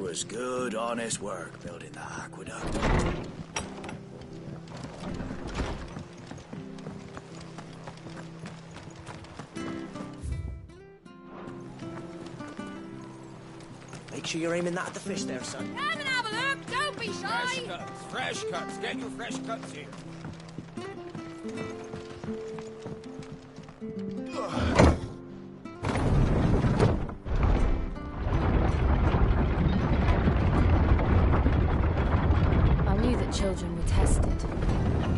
was good, honest work building that aqueduct. Make sure you're aiming that at the fish there, son. Come and have a look! Don't be shy! Fresh cuts, fresh cuts. Get your fresh cuts here. I knew that children were tested,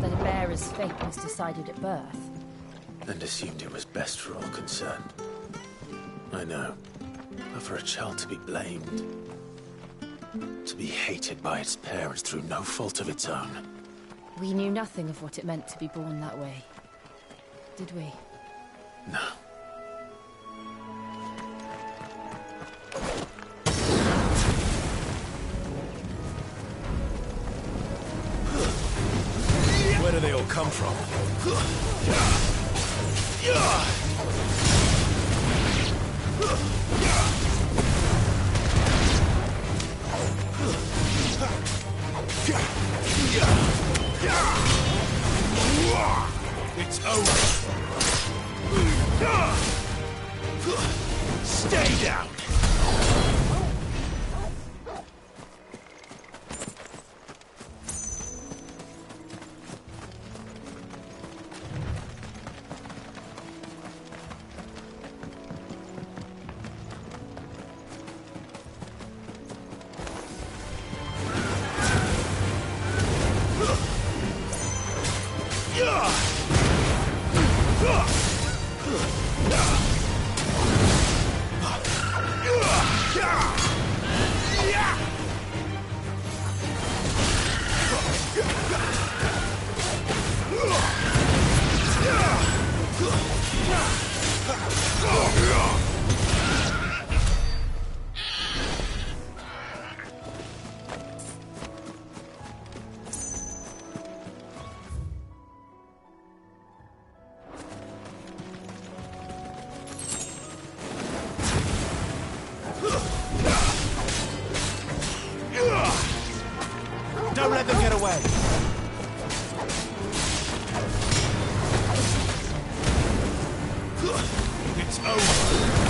that a bearer's fate was decided at birth. And assumed it was best for all concerned. I know. But for a child to be blamed, to be hated by its parents through no fault of its own. We knew nothing of what it meant to be born that way. Did we? No. Where do they all come from? It's over. Stay down! Don't let them get away! It's over.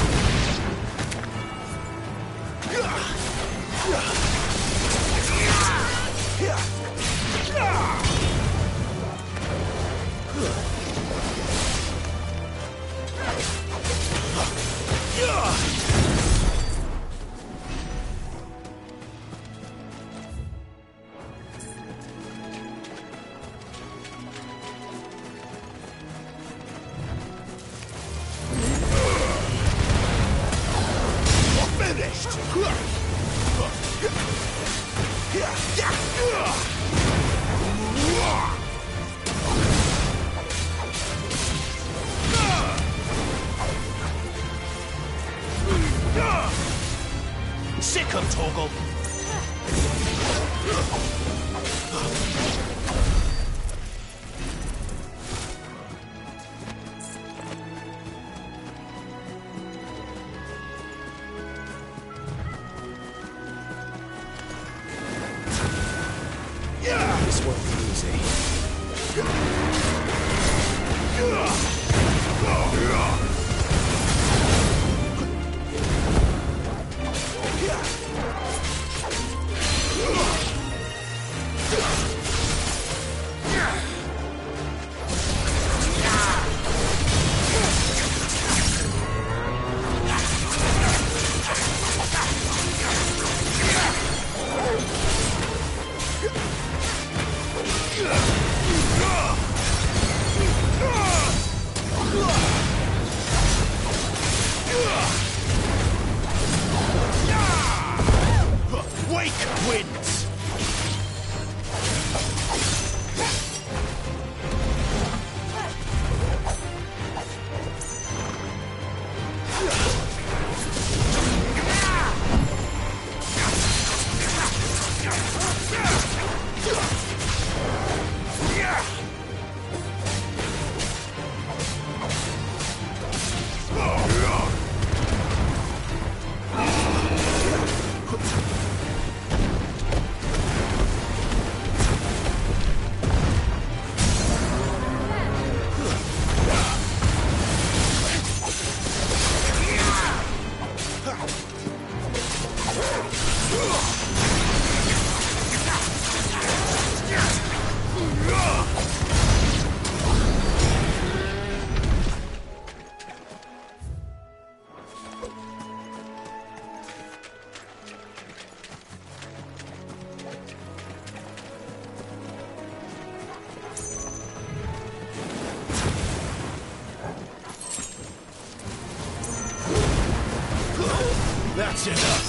That's enough.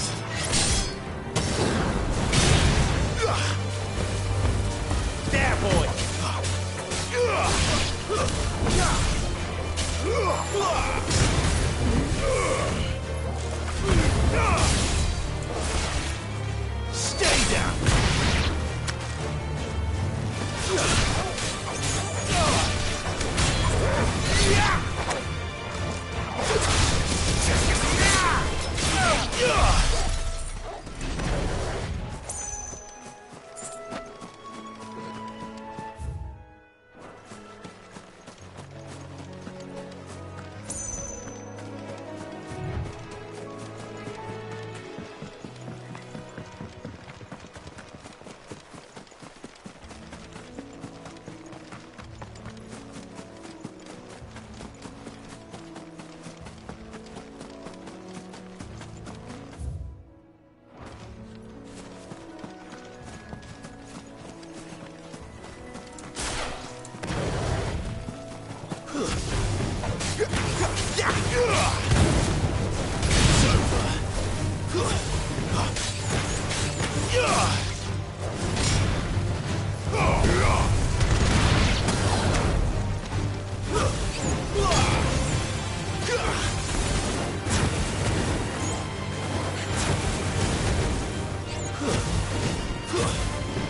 There, boy. Stay down.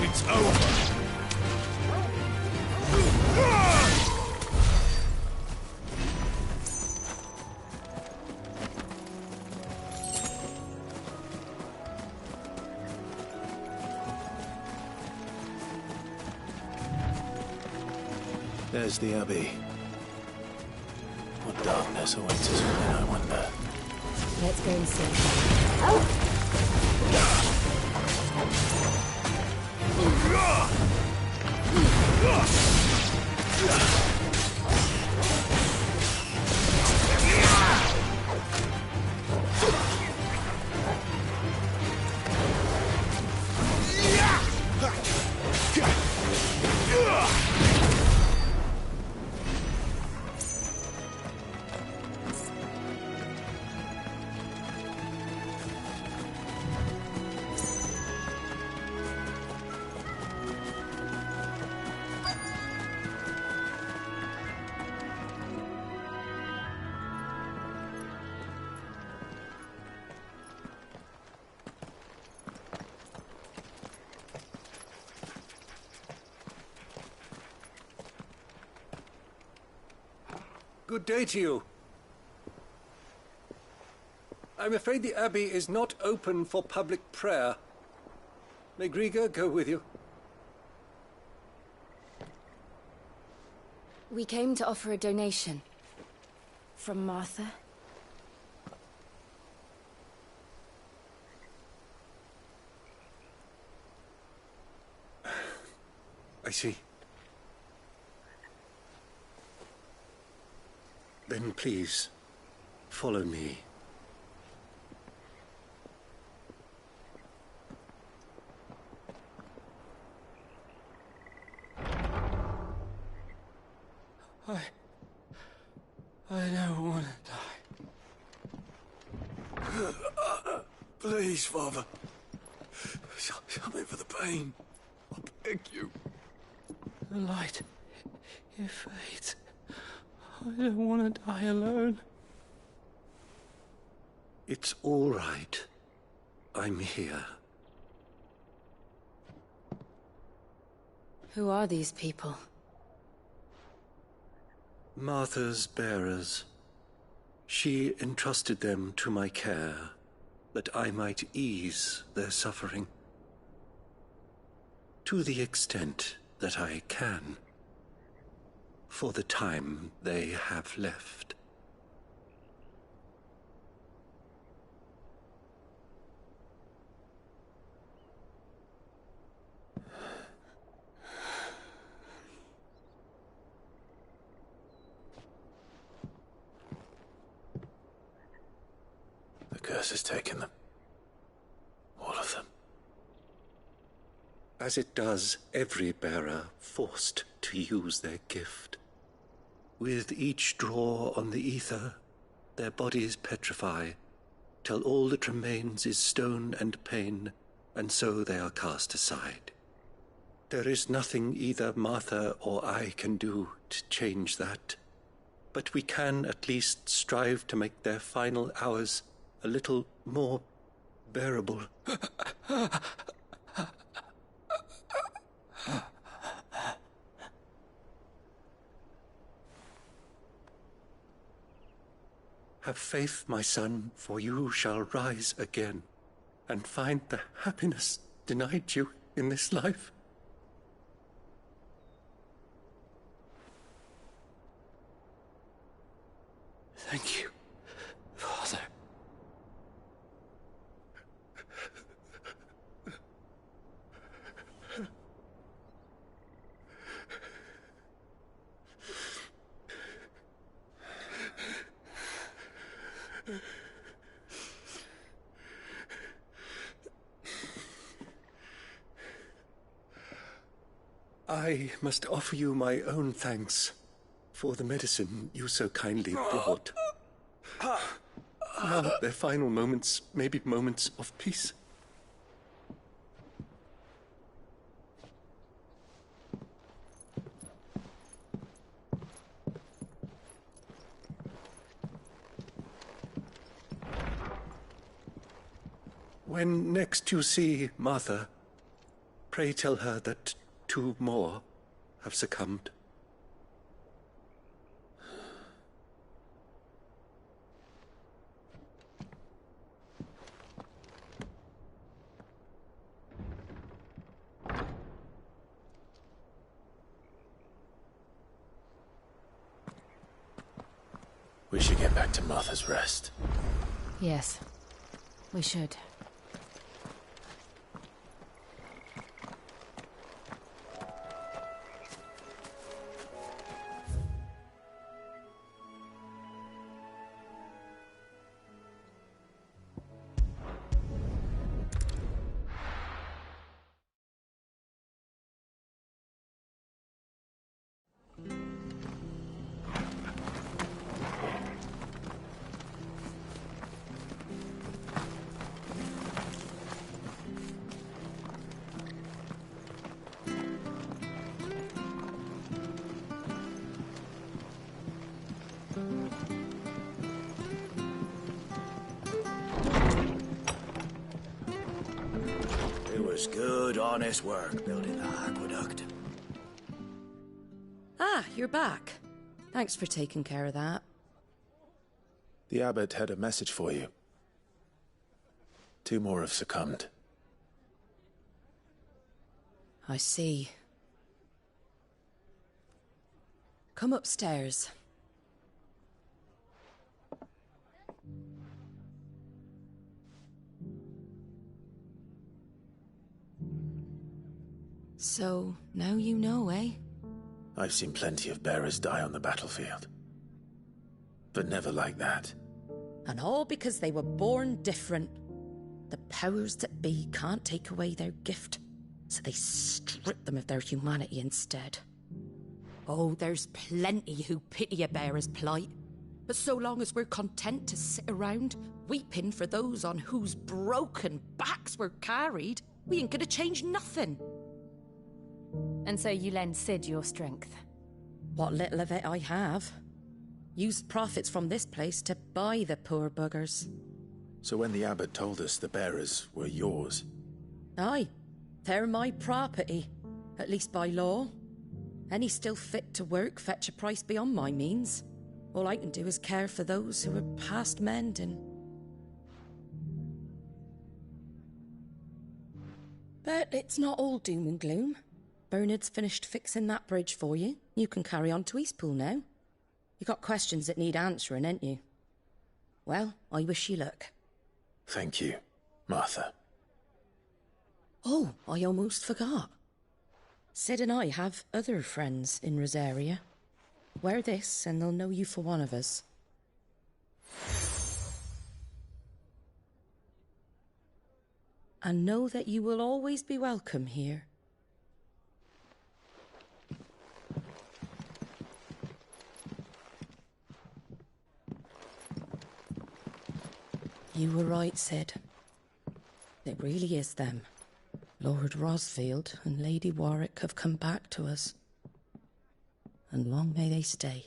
It's over. There's the Abbey. What darkness awaits us within, I wonder. Let's go and see. Good day to you. I'm afraid the Abbey is not open for public prayer. May Griga go with you? We came to offer a donation. From Martha. I see. Then please, follow me. I don't want to die. Please, Father. Help me for the pain. I beg you. The light, it fades. I don't want to die alone. It's all right. I'm here. Who are these people? Martha's bearers. She entrusted them to my care, that I might ease their suffering. To the extent that I can. For the time they have left. The curse has taken them. All of them. As it does every bearer forced to use their gift. With each draw on the ether, their bodies petrify, till all that remains is stone and pain, and so they are cast aside. There is nothing either Martha or I can do to change that, but we can at least strive to make their final hours a little more bearable. Have faith, my son, for you shall rise again and find the happiness denied you in this life. Thank you, Father. I must offer you my own thanks for the medicine you so kindly brought. Now their final moments may be moments of peace. When next you see Martha, pray tell her that 2 more have succumbed. We should get back to Martha's Rest. Yes, we should. It was good, honest work building that aqueduct. Ah, you're back. Thanks for taking care of that. The abbot had a message for you. 2 more have succumbed. I see. Come upstairs. So, now you know, eh? I've seen plenty of bearers die on the battlefield. But never like that. And all because they were born different. The powers that be can't take away their gift, so they strip them of their humanity instead. Oh, there's plenty who pity a bearer's plight. But so long as we're content to sit around, weeping for those on whose broken backs we're carried, we ain't gonna change nothing. And so you lend Sid your strength. What little of it I have. Used profits from this place to buy the poor buggers. So when the abbot told us the bearers were yours... Aye, they're my property, at least by law. Any still fit to work fetch a price beyond my means. All I can do is care for those who are past mending. But it's not all doom and gloom. Bernard's finished fixing that bridge for you. You can carry on to Eastpool now. You got questions that need answering, ain't you? Well, I wish you luck. Thank you, Martha. Oh, I almost forgot. Sid and I have other friends in Rosaria. Wear this and they'll know you for one of us. And know that you will always be welcome here. You were right, Sid. It really is them. Lord Rosfield and Lady Warwick have come back to us. And long may they stay.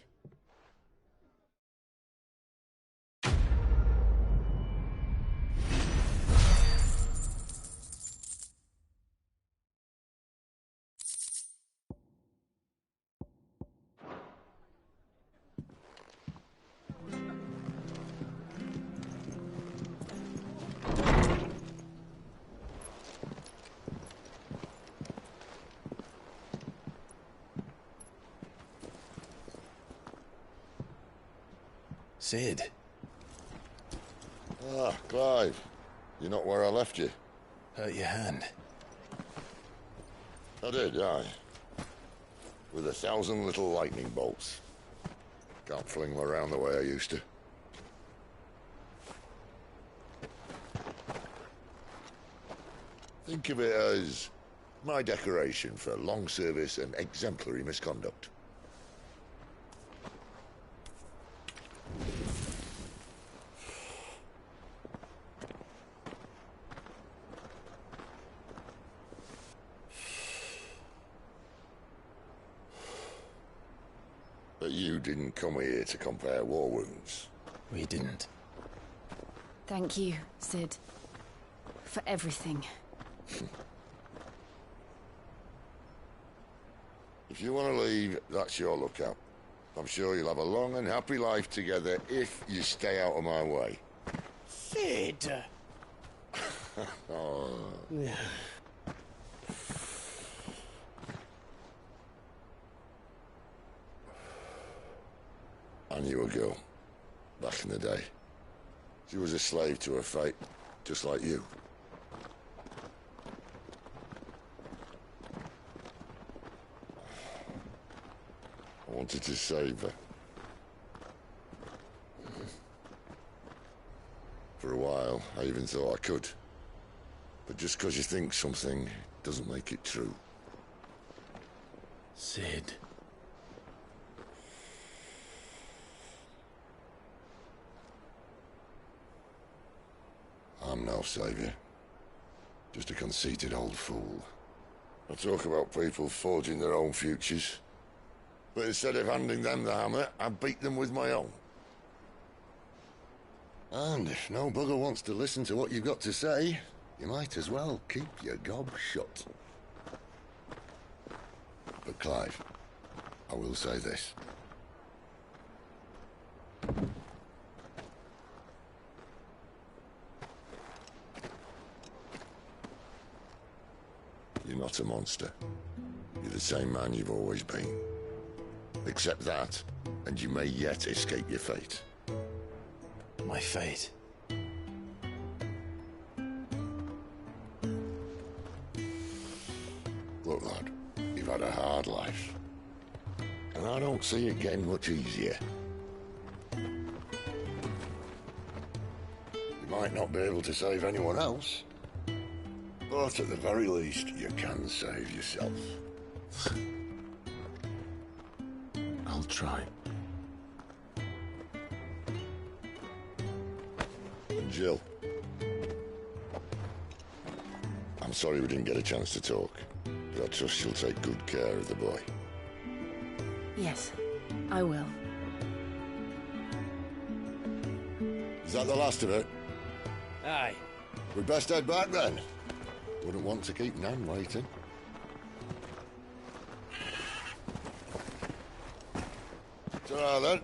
Sid. Ah, Clive. You're not where I left you. Hurt your hand. I did, aye. With 1,000 little lightning bolts. Can't fling them around the way I used to. Think of it as my decoration for long service and exemplary misconduct. But you didn't come here to compare war wounds. We didn't. Thank you, Sid. For everything. If you want to leave, that's your lookout. I'm sure you'll have a long and happy life together if you stay out of my way. Sid! Oh. I knew a girl, back in the day. She was a slave to her fate, just like you. I wanted to save her. For a while, I even thought I could. But just because you think something doesn't make it true. Sid. I'm no savior. Just a conceited old fool. I talk about people forging their own futures. But instead of handing them the hammer, I beat them with my own. And if no bugger wants to listen to what you've got to say, you might as well keep your gob shut. But Clive, I will say this. You're not a monster. You're the same man you've always been. Accept that, and you may yet escape your fate. My fate. Look, lad, you've had a hard life. And I don't see it getting much easier. You might not be able to save anyone else, but at the very least, you can save yourself. I'll try. And Jill, I'm sorry we didn't get a chance to talk, but I trust you'll take good care of the boy. Yes, I will. Is that the last of it? Aye. We'd best head back then. Wouldn't want to keep Nan waiting. Ta-ra then.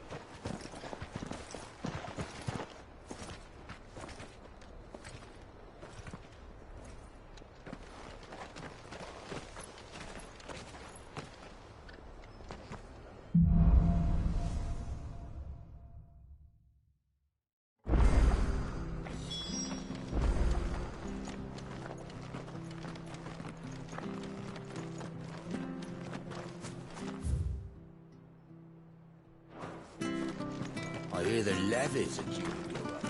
I hear the levies are due to go up.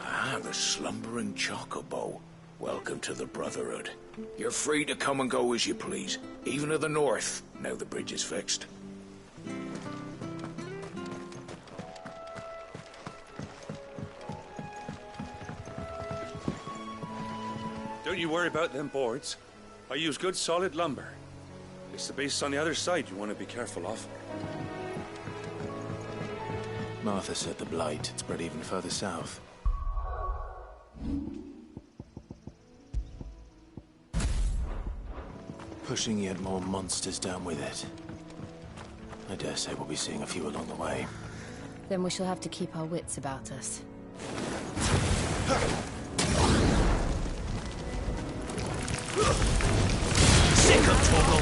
Ah, the slumbering chocobo. Welcome to the Brotherhood. You're free to come and go as you please, even to the north, now the bridge is fixed. Don't you worry about them boards. I use good solid lumber. It's the base on the other side you want to be careful of. Martha said the blight had spread even further south. Pushing yet more monsters down with it. I dare say we'll be seeing a few along the way. Then we shall have to keep our wits about us. Sick of trouble!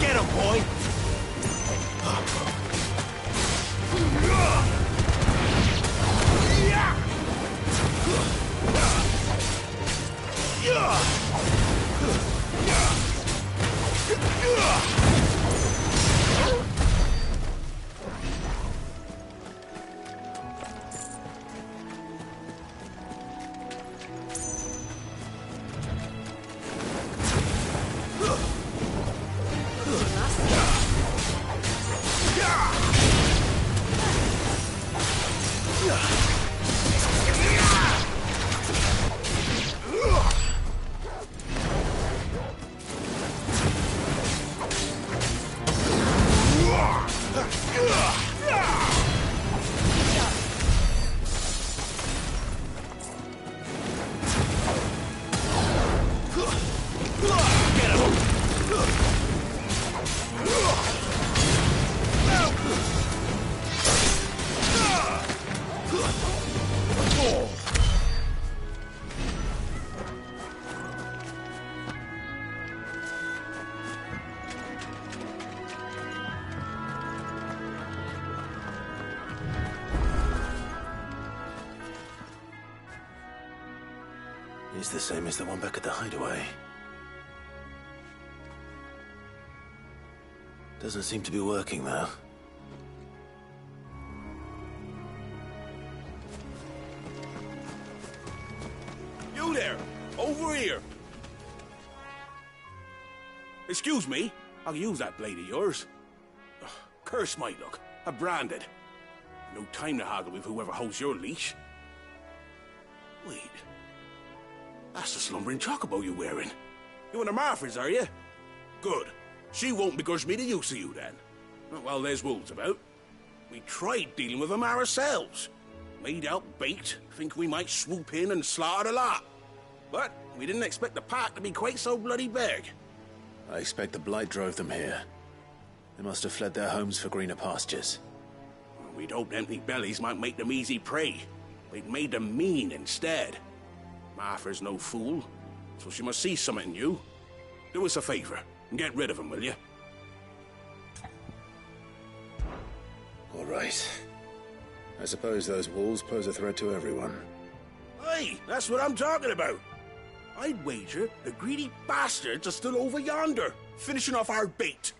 Get him, boy! It's the same as the one back at the hideaway. Doesn't seem to be working, though. You there! Over here! Excuse me, I'll use that blade of yours. Ugh, curse my luck. I'm branded. No time to haggle with whoever holds your leash. Wait. That's the slumbering chocobo you're wearing. You in the Marfors, are you? Good. She won't begrudge me the use of you, then. Well, there's wolves about. We tried dealing with them ourselves. Made out baked, think we might swoop in and slaughter the lot. But we didn't expect the pack to be quite so bloody big. I expect the blight drove them here. They must have fled their homes for greener pastures. We'd hoped empty bellies might make them easy prey. We'd made them mean instead. Martha's no fool, so she must see something in you. Do us a favor and get rid of them, will you? All right. I suppose those wolves pose a threat to everyone. Hey, that's what I'm talking about. I'd wager the greedy bastards are still over yonder, finishing off our bait.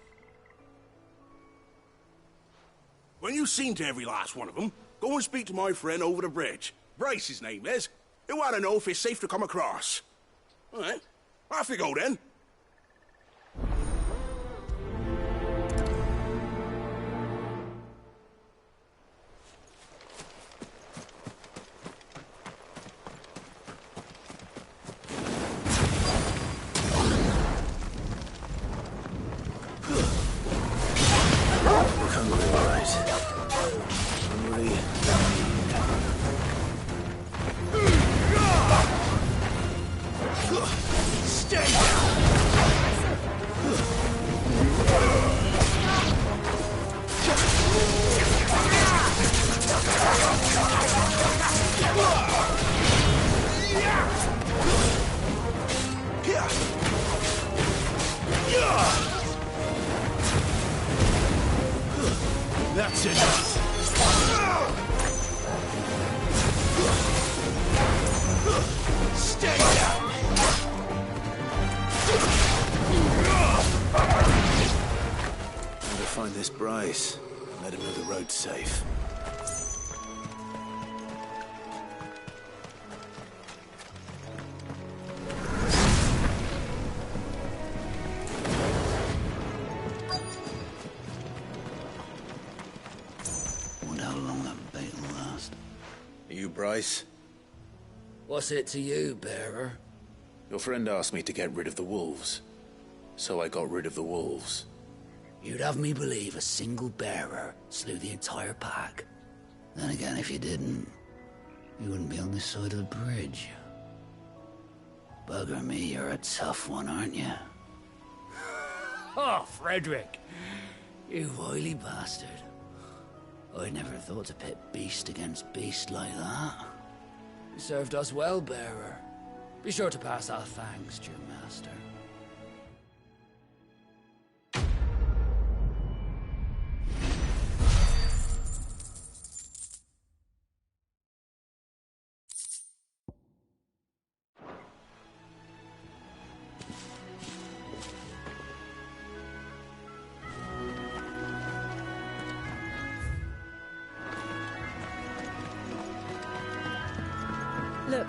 When you've seen to every last one of them, go and speak to my friend over the bridge. Bryce, his name is. He'll want to know if it's safe to come across. All right, off you go then. That's enough. Stay down. find this Bryce. Let him know the road's safe. Wonder how long that bait will last. Are you Bryce? What's it to you, bearer? Your friend asked me to get rid of the wolves. So I got rid of the wolves. You'd have me believe a single bearer slew the entire pack. Then again, if you didn't, you wouldn't be on this side of the bridge. Bugger me, you're a tough one, aren't you? Oh, Frederick! You wily bastard. I never thought to pit beast against beast like that. You served us well, bearer. Be sure to pass our thanks to your master. Look,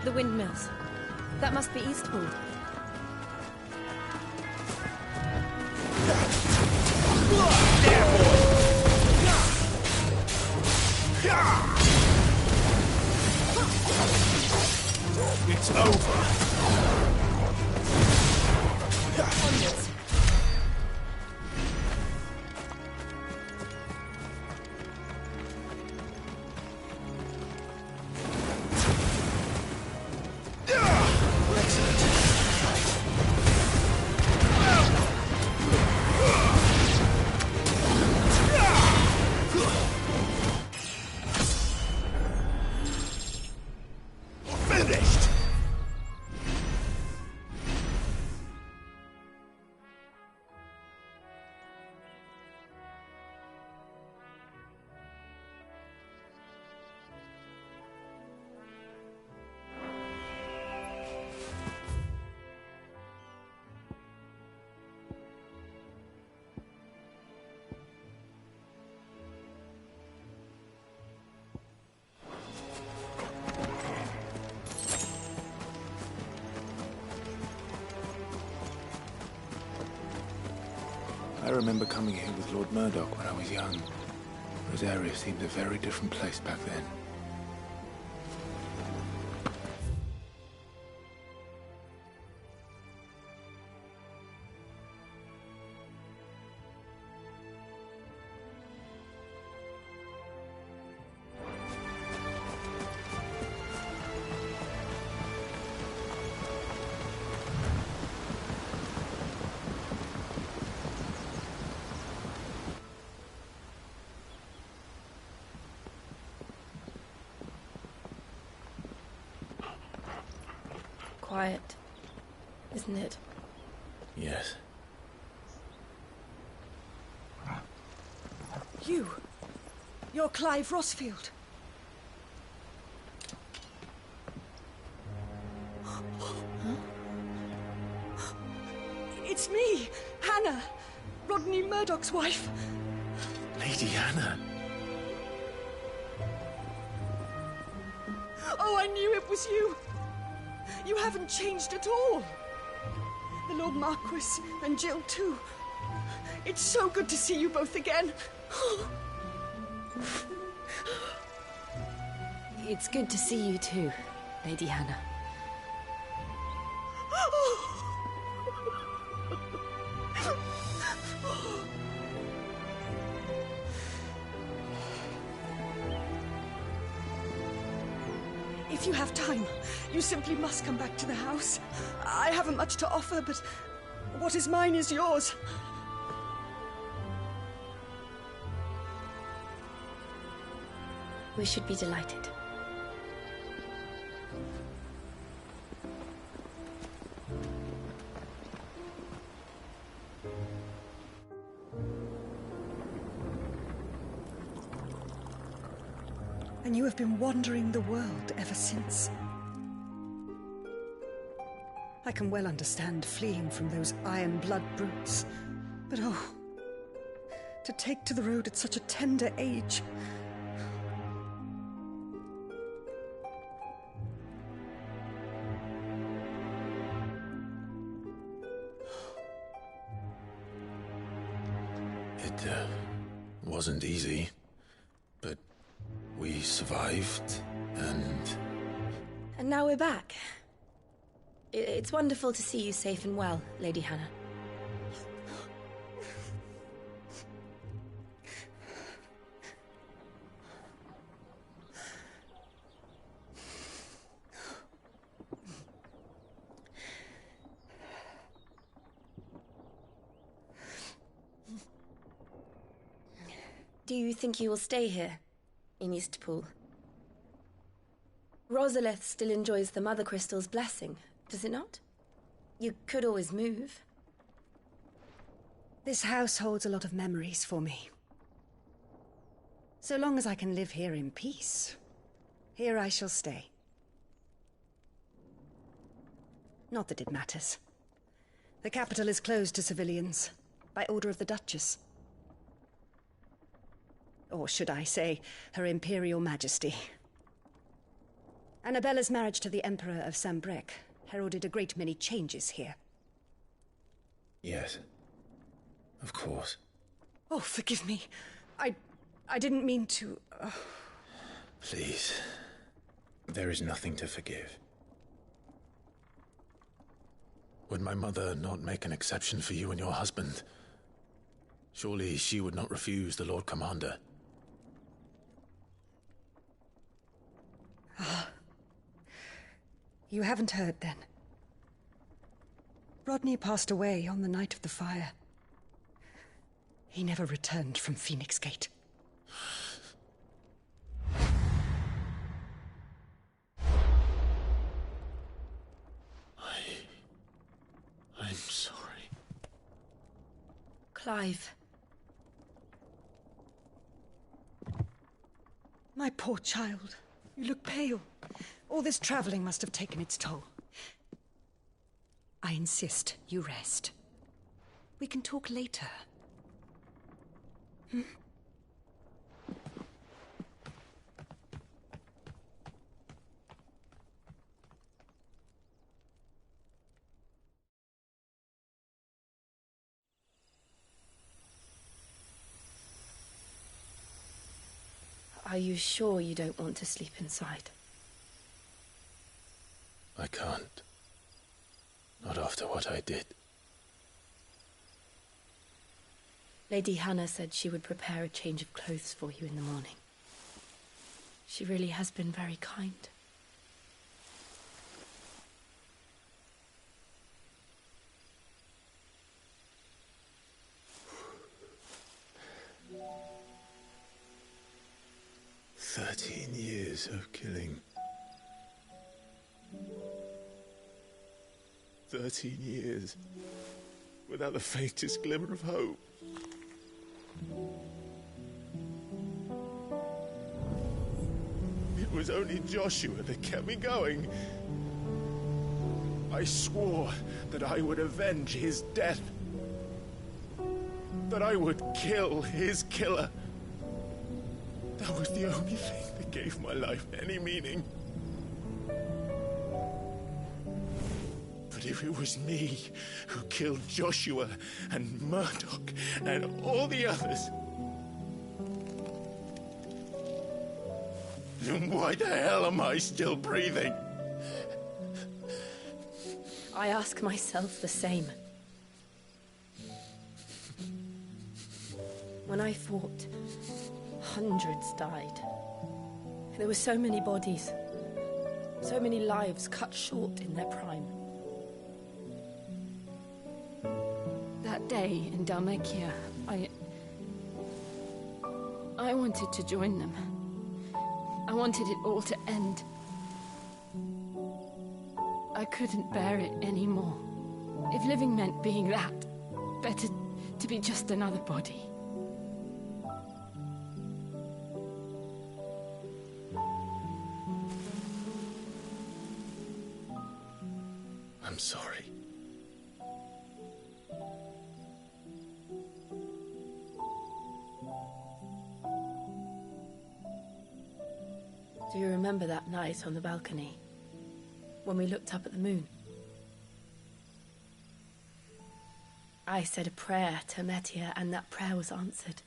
the windmills. That must be Eastbourne. It's over. Onwards. Finished. I remember coming here with Lord Murdoch when I was young. Rosaria seemed a very different place back then. Quiet, isn't it? Yes. You're Clive Rossfield. It's me, Hannah, Rodney Murdoch's wife. Lady Hannah. Oh, I knew it was you. You haven't changed at all. The Lord Marquis and Jill too. It's so good to see you both again. It's good to see you too, Lady Hannah. If you have time, you simply must come back to the house. I haven't much to offer, but what is mine is yours. We should be delighted. And you have been wandering the world ever since. I can well understand fleeing from those iron blood brutes, but oh, to take to the road at such a tender age. It wasn't easy, but we survived, and... And now we're back. It's wonderful to see you safe and well, Lady Hannah. Do you think you will stay here, in Eastpool? Rosalith still enjoys the Mother Crystal's blessing, does it not? You could always move. This house holds a lot of memories for me. So long as I can live here in peace, here I shall stay. Not that it matters. The capital is closed to civilians, by order of the Duchess. Or should I say, Her Imperial Majesty. Annabella's marriage to the Emperor of Sambrec heralded a great many changes here. Yes. Of course. Oh, forgive me. I didn't mean to... Please. There is nothing to forgive. Would my mother not make an exception for you and your husband? Surely she would not refuse the Lord Commander. You haven't heard, then. Rodney passed away on the night of the fire. He never returned from Phoenix Gate. I'm sorry. Clive. My poor child. You look pale. All this traveling must have taken its toll. I insist you rest. We can talk later. Hmm? Are you sure you don't want to sleep inside? I can't. Not after what I did. Lady Hannah said she would prepare a change of clothes for you in the morning. She really has been very kind. Years of killing. 13 years without the faintest glimmer of hope. It was only Joshua that kept me going. I swore that I would avenge his death. That I would kill his killer. That was the only thing that gave my life any meaning. But if it was me who killed Joshua and Murdoch and all the others, then why the hell am I still breathing? I ask myself the same. When I fought, hundreds died. There were so many bodies, so many lives cut short in their prime. That day in Dalmekia, I wanted to join them. I wanted it all to end. I couldn't bear it anymore. If living meant being that, better to be just another body. I'm sorry. Do you remember that night on the balcony? When we looked up at the moon? I said a prayer to Metia, and that prayer was answered.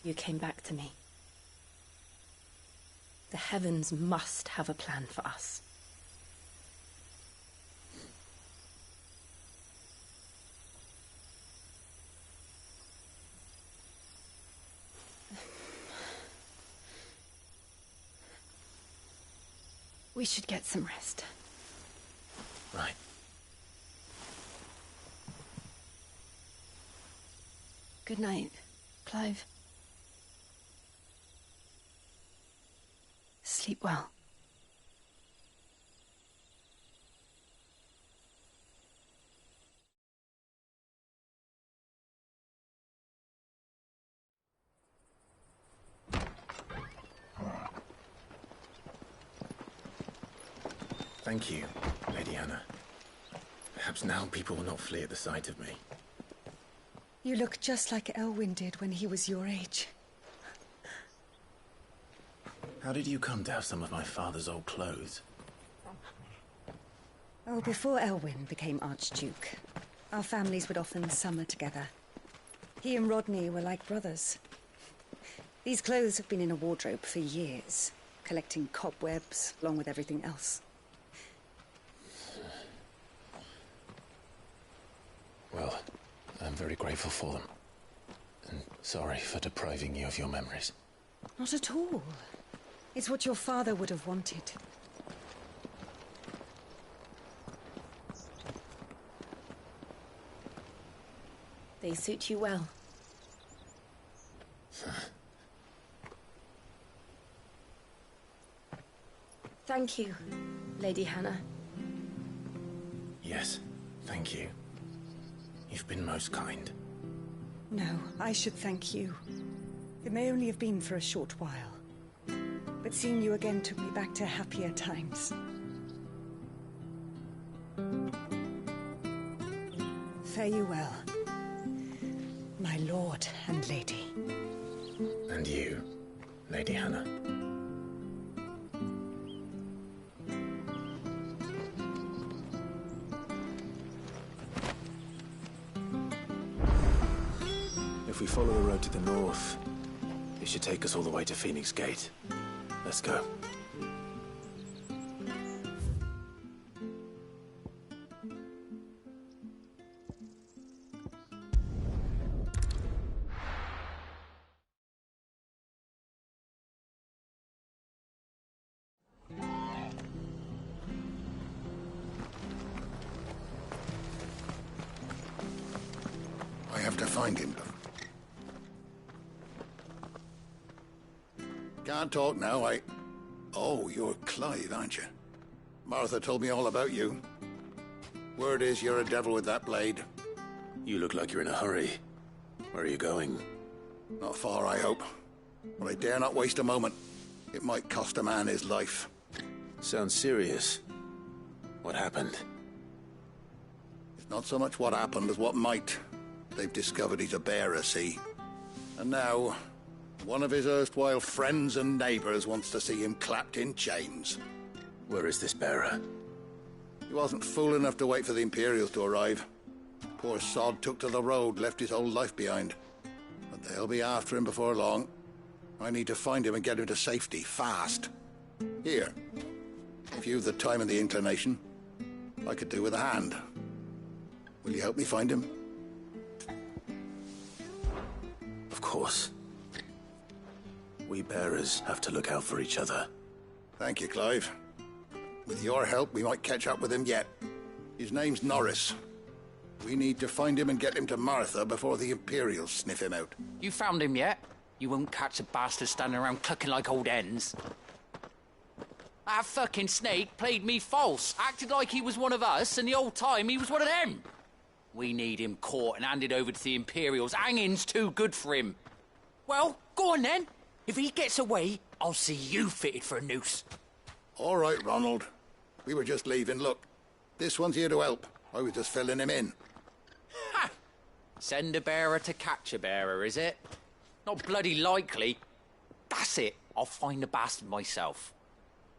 You came back to me. The heavens must have a plan for us. We should get some rest. Right. Good night, Clive. Sleep well. Thank you, Lady Hannah. Perhaps now people will not flee at the sight of me. You look just like Elwyn did when he was your age. How did you come to have some of my father's old clothes? Oh, before Elwyn became Archduke, our families would often summer together. He and Rodney were like brothers. These clothes have been in a wardrobe for years, collecting cobwebs along with everything else. Well, I'm very grateful for them. And sorry for depriving you of your memories. Not at all. It's what your father would have wanted. They suit you well. Thank you, Lady Hannah. Yes, thank you. You've been most kind. No, I should thank you. It may only have been for a short while, but seeing you again took me back to happier times. Fare you well, my lord and lady. And you, Lady Hannah. If we follow the road to the north, it should take us all the way to Phoenix Gate. Let's go. I have to find him. Can't talk now, Oh, you're Clive, aren't you? Martha told me all about you. Word is you're a devil with that blade. You look like you're in a hurry. Where are you going? Not far, I hope. But I dare not waste a moment. It might cost a man his life. Sounds serious. What happened? It's not so much what happened as what might. They've discovered he's a bearer, see? And now, one of his erstwhile friends and neighbors wants to see him clapped in chains. Where is this bearer? He wasn't fool enough to wait for the Imperials to arrive. Poor sod took to the road, left his whole life behind. But they'll be after him before long. I need to find him and get him to safety, fast. Here, if you've the time and the inclination, I could do with a hand. Will you help me find him? Of course. We bearers have to look out for each other. Thank you, Clive. With your help, we might catch up with him yet. His name's Norris. We need to find him and get him to Martha before the Imperials sniff him out. You found him yet? You won't catch a bastard standing around clucking like old hens. That fucking snake played me false, acted like he was one of us, and the whole time he was one of them. We need him caught and handed over to the Imperials. Hanging's too good for him. Well, go on then. If he gets away, I'll see you fitted for a noose. All right, Ronald. We were just leaving. Look, this one's here to help. I was just filling him in. Ha! Send a bearer to catch a bearer, is it? Not bloody likely. That's it. I'll find the bastard myself.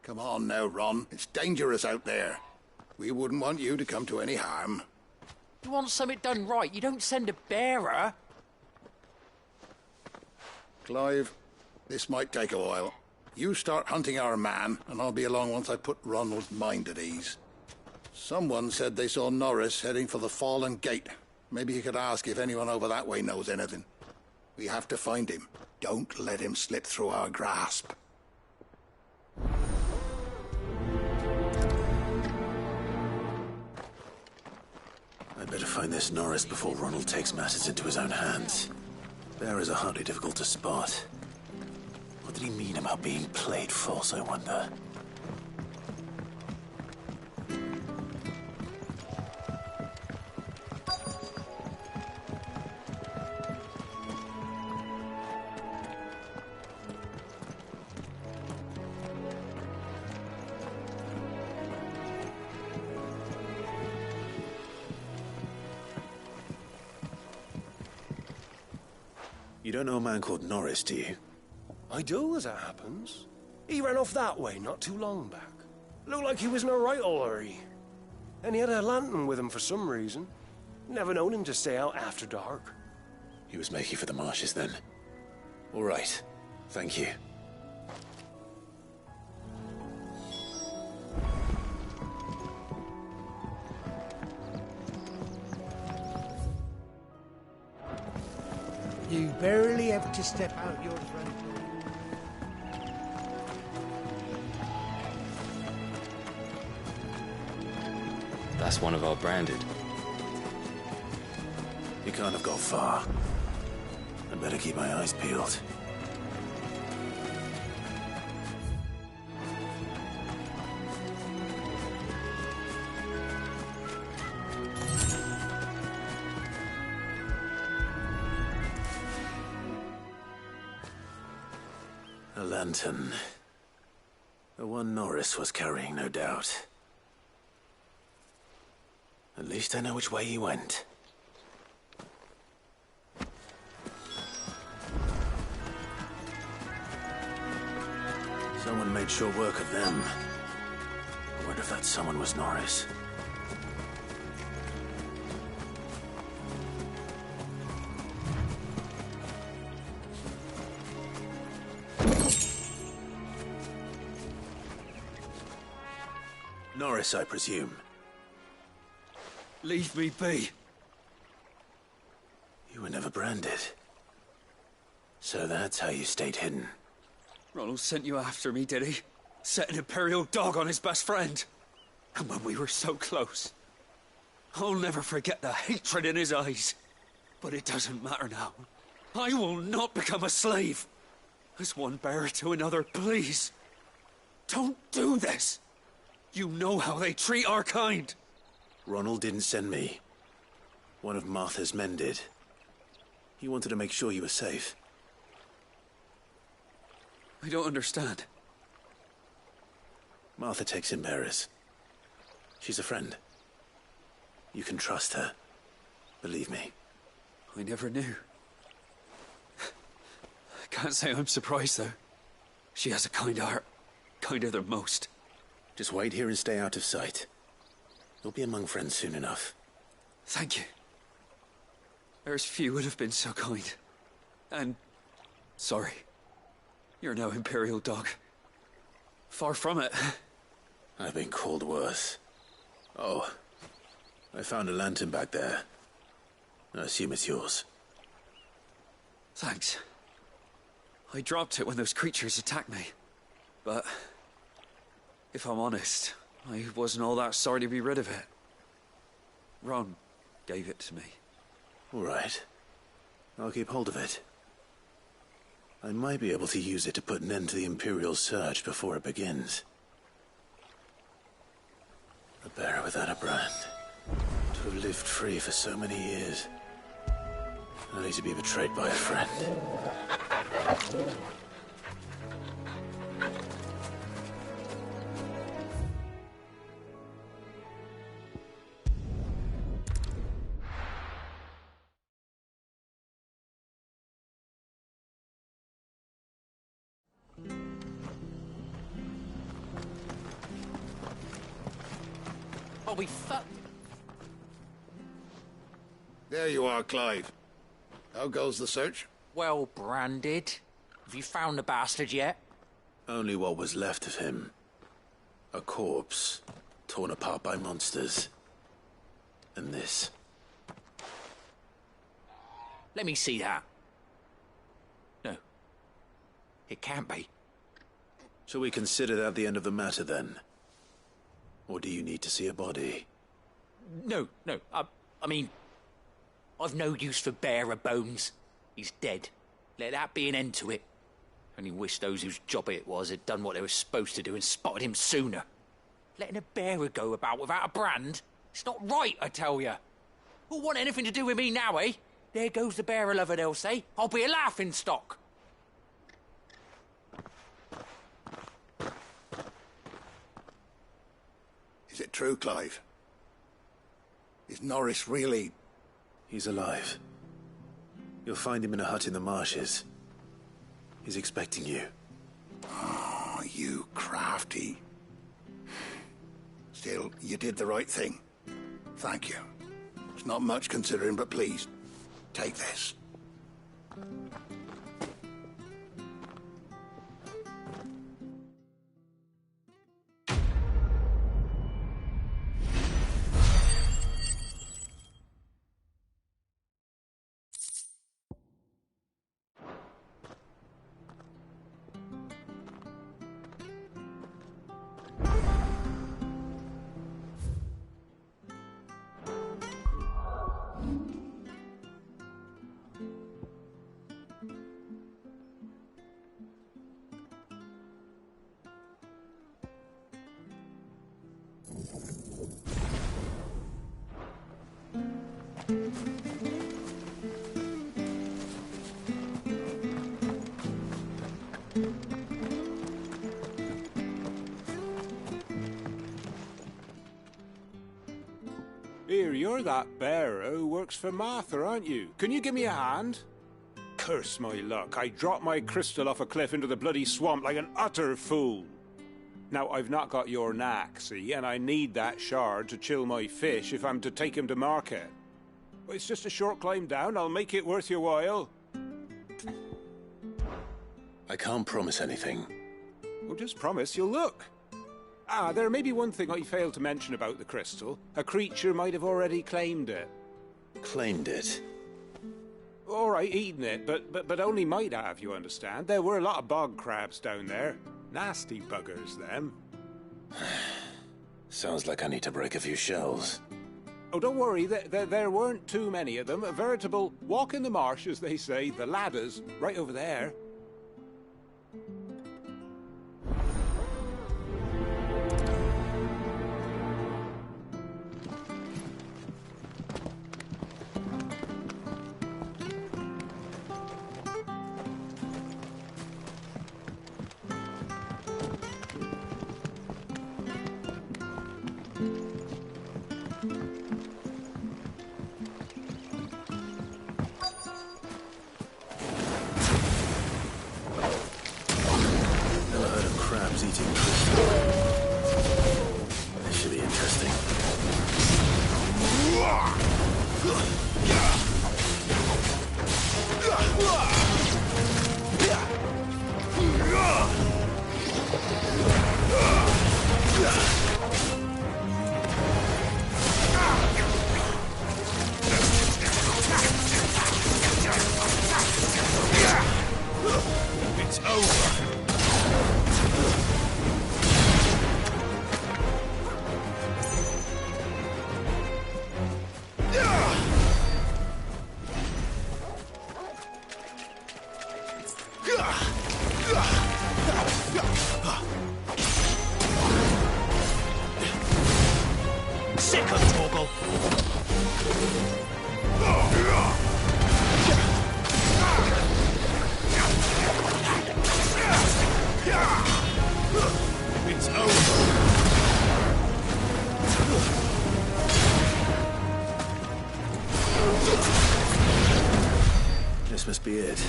Come on now, Ron. It's dangerous out there. We wouldn't want you to come to any harm. You want something done right, you don't send a bearer. Clive, this might take a while. You start hunting our man, and I'll be along once I put Ronald's mind at ease. Someone said they saw Norris heading for the Fallen Gate. Maybe you could ask if anyone over that way knows anything. We have to find him. Don't let him slip through our grasp. I'd better find this Norris before Ronald takes matters into his own hands. Bearers are hardly difficult to spot. What did he mean about being played false, I wonder? You don't know a man called Norris, do you? I do, as it happens. He ran off that way not too long back. Looked like he was in a right hurry. And he had a lantern with him for some reason. Never known him to stay out after dark. He was making for the marshes then. All right. Thank you. You barely have to step out your front door. That's one of our branded. He can't have got far. I'd better keep my eyes peeled. A lantern. The one Norris was carrying, no doubt. At least I know which way he went. Someone made sure work of them. I wonder if that someone was Norris. Norris, I presume. Leave me be. You were never branded. So that's how you stayed hidden. Ronald sent you after me, did he? Set an Imperial dog on his best friend. And when we were so close. I'll never forget the hatred in his eyes. But it doesn't matter now. I will not become a slave. As one bearer to another, please. Don't do this. You know how they treat our kind. Ronald didn't send me. One of Martha's men did. He wanted to make sure you were safe. I don't understand. Martha takes in bearers. She's a friend. You can trust her. Believe me. I never knew. I can't say I'm surprised, though. She has a kind heart. Kinder than most. Just wait here and stay out of sight. You'll be among friends soon enough. Thank you. There's few would have been so kind. And... sorry. You're no Imperial dog. Far from it. I've been called worse. Oh. I found a lantern back there. I assume it's yours. Thanks. I dropped it when those creatures attacked me. But... if I'm honest, I wasn't all that sorry to be rid of it. Ron gave it to me. All right. I'll keep hold of it. I might be able to use it to put an end to the Imperial Surge before it begins. A bearer without a brand. To have lived free for so many years. Only to be betrayed by a friend. I'll be fucked. There you are, Clive. How goes the search? Well branded. Have you found the bastard yet? Only what was left of him. A corpse, torn apart by monsters. And this. Let me see that. No. It can't be. Shall we consider that the end of the matter, then? Or do you need to see a body? No. I mean, I've no use for bearer bones. He's dead. Let that be an end to it. Only wish those whose job it was had done what they were supposed to do and spotted him sooner. Letting a bearer go about without a brand? It's not right, I tell you. Who'll want anything to do with me now, eh? There goes the bearer lover, they'll say. I'll be a laughing stock. Is it true, Clive? Is Norris really... He's alive. You'll find him in a hut in the marshes. He's expecting you. Oh, you crafty. Still, you did the right thing. Thank you. It's not much considering, but please, take this. Here, you're that bearer who works for Martha, aren't you? Can you give me a hand? Curse my luck, I dropped my crystal off a cliff into the bloody swamp like an utter fool. Now, I've not got your knack, see, and I need that shard to chill my fish if I'm to take him to market. But it's just a short climb down, I'll make it worth your while. I can't promise anything. Well, just promise you'll look. Ah, there may be one thing I failed to mention about the crystal. A creature might have already claimed it. Claimed it? All right, eaten it, but only might have, you understand. There were a lot of bog crabs down there. Nasty buggers, them. Sounds like I need to break a few shells. Oh, don't worry, there weren't too many of them. A veritable walk in the marsh, as they say. The ladders, right over there. Eating crystal. This should be interesting. It's over. This must be it.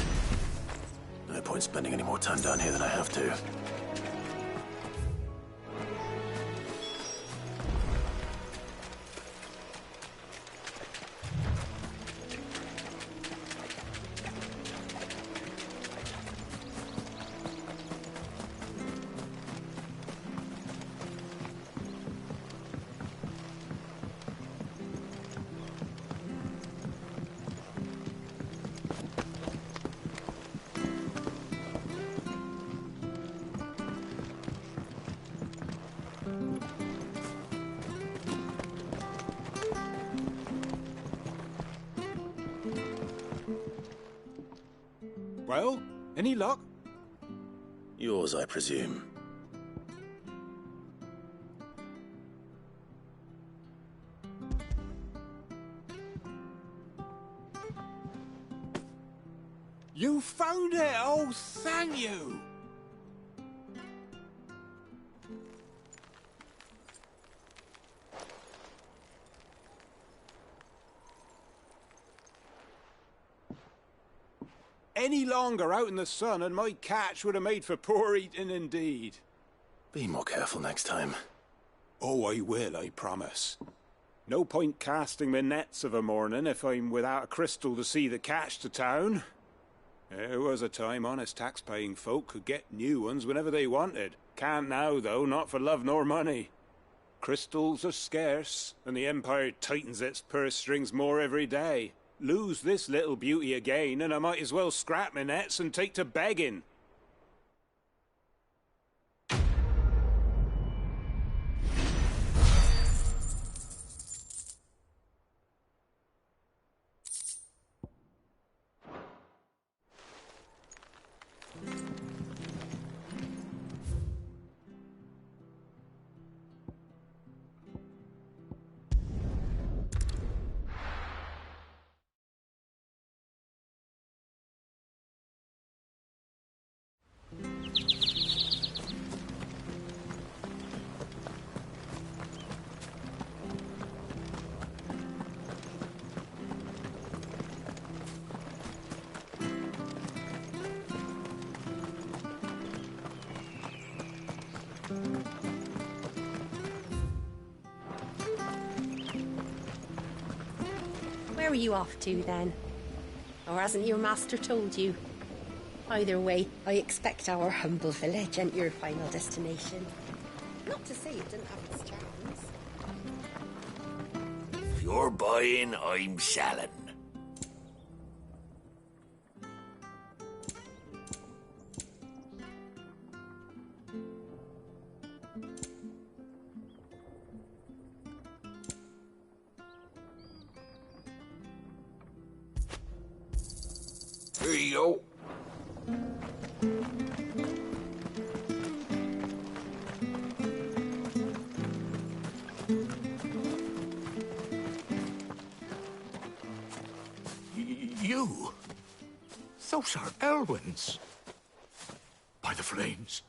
No point spending any more time down here than I have to. Well, any luck? Yours, I presume. You found it! Oh, thank you! Any longer out in the sun and my catch would have made for poor eating indeed. Be more careful next time. Oh, I will, I promise. No point casting my nets of a morning if I'm without a crystal to see the catch to town. There was a time honest tax-paying folk could get new ones whenever they wanted. Can't now, though, not for love nor money. Crystals are scarce, and the Empire tightens its purse strings more every day. Lose this little beauty again, and I might as well scrap my nets and take to begging. Where are you off to, then? Or hasn't your master told you? Either way, I expect our humble village ain't your final destination. Not to say it didn't have its charms. If you're buying, I'm selling. Here you go. You? Those are Elwyn's. By the flames.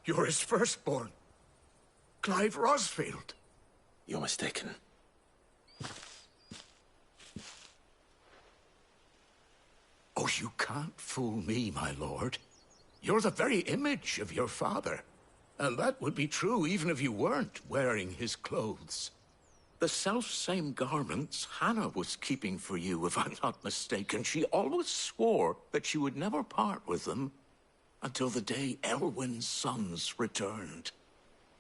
You're his firstborn. Clive Rosfield. You're mistaken. Oh, you can't fool me, my lord. You're the very image of your father. And that would be true even if you weren't wearing his clothes. The self-same garments Hannah was keeping for you, if I'm not mistaken. She always swore that she would never part with them until the day Elwyn's sons returned.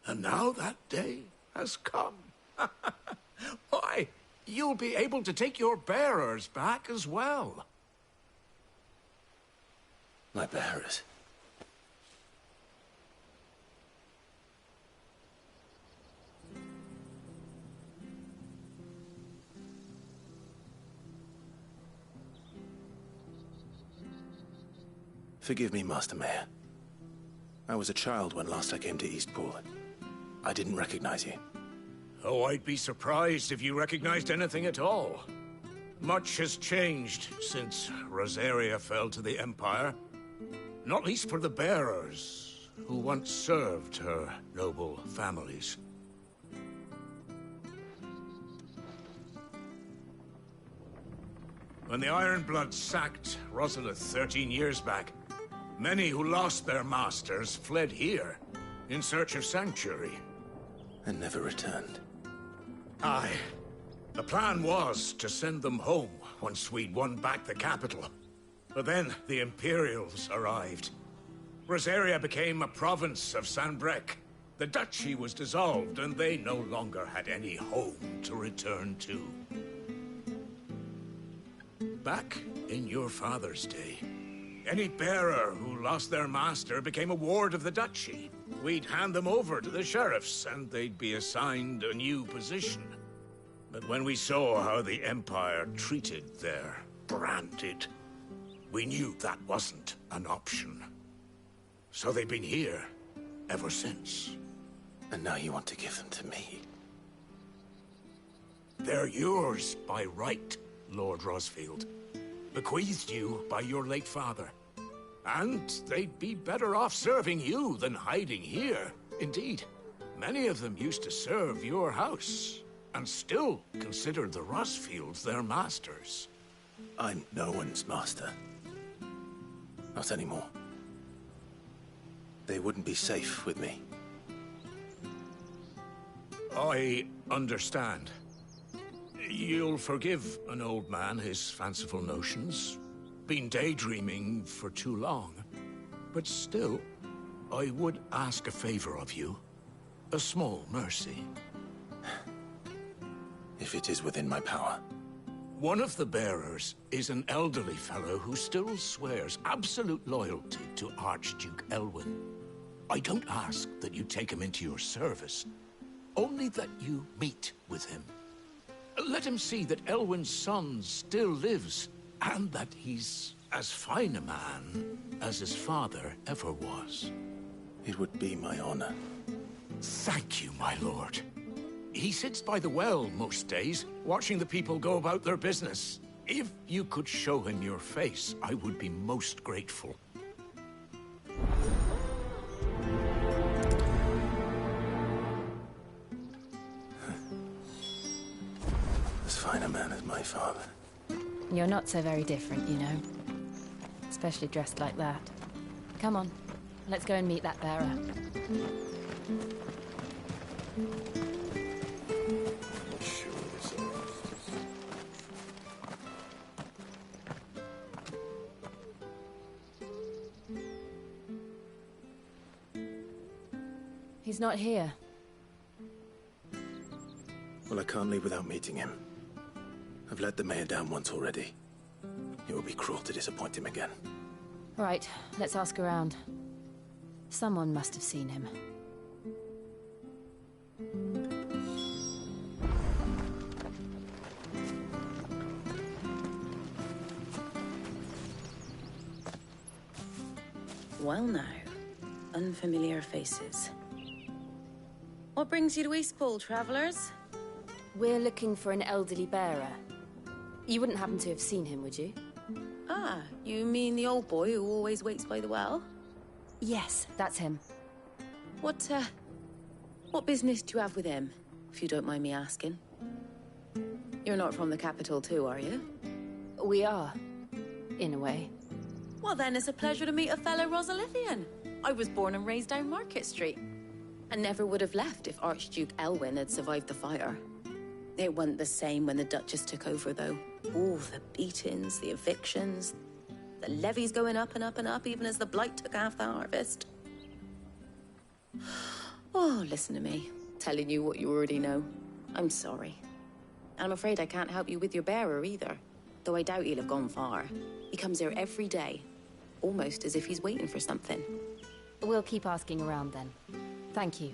And now that day has come. Why, you'll be able to take your bearers back as well. My bearers. Forgive me, Master Mayor. I was a child when last I came to Eastpool. I didn't recognize you. Oh, I'd be surprised if you recognized anything at all. Much has changed since Rosaria fell to the Empire. Not least for the bearers, who once served her noble families. When the Ironbloods sacked Rosalith 13 years back, many who lost their masters fled here in search of sanctuary. And never returned. Aye. The plan was to send them home once we'd won back the capital. But then the Imperials arrived. Rosaria became a province of Sanbreque. The duchy was dissolved, and they no longer had any home to return to. Back in your father's day, any bearer who lost their master became a ward of the duchy. We'd hand them over to the sheriffs, and they'd be assigned a new position. But when we saw how the Empire treated their branded we knew that wasn't an option. So they've been here ever since. And now you want to give them to me? They're yours by right, Lord Rosfield. Bequeathed you by your late father. And they'd be better off serving you than hiding here. Indeed, many of them used to serve your house, and still consider the Rosfields their masters. I'm no one's master. Not anymore. They wouldn't be safe with me. I understand. You'll forgive an old man his fanciful notions. Been daydreaming for too long. But still, I would ask a favor of you. A small mercy. If it is within my power. One of the bearers is an elderly fellow who still swears absolute loyalty to Archduke Elwyn. I don't ask that you take him into your service, only that you meet with him. Let him see that Elwyn's son still lives, and that he's as fine a man as his father ever was. It would be my honor. Thank you, my lord. He sits by the well most days, watching the people go about their business. If you could show him your face, I would be most grateful. As fine a man as my father. You're not so very different, you know. Especially dressed like that. Come on, let's go and meet that bearer. He's not here. Well, I can't leave without meeting him. I've let the mayor down once already. It would be cruel to disappoint him again. Right, let's ask around. Someone must have seen him. Well now, unfamiliar faces. What brings you to Eastpool, travellers? We're looking for an elderly bearer. You wouldn't happen to have seen him, would you? Ah, you mean the old boy who always waits by the well? Yes, that's him. What business do you have with him, if you don't mind me asking? You're not from the capital too, are you? We are, in a way. Well then, it's a pleasure to meet a fellow Rosalithian. I was born and raised down Market Street. And never would have left if Archduke Elwyn had survived the fire. It wasn't the same when the Duchess took over, though. Ooh, the beatings, the evictions, the levies going up and up and up, even as the blight took half the harvest. Oh, listen to me, telling you what you already know. I'm sorry. And I'm afraid I can't help you with your bearer either, though I doubt he'll have gone far. He comes here every day, almost as if he's waiting for something. We'll keep asking around then. Thank you.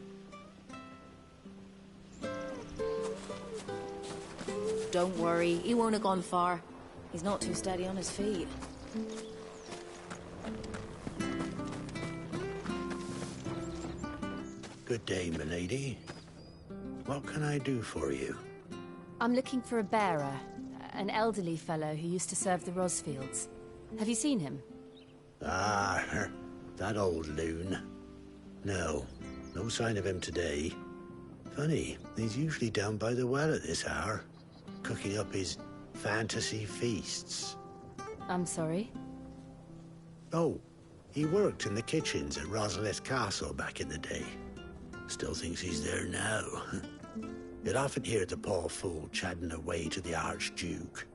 Don't worry, he won't have gone far. He's not too steady on his feet. Good day, milady. What can I do for you? I'm looking for a bearer, an elderly fellow who used to serve the Rosfields. Have you seen him? Ah, that old loon. No sign of him today. Funny, he's usually down by the well at this hour, cooking up his fantasy feasts. I'm sorry? Oh, he worked in the kitchens at Rosalith Castle back in the day. Still thinks he's there now. You'd often hear the poor fool chatting away to the Archduke.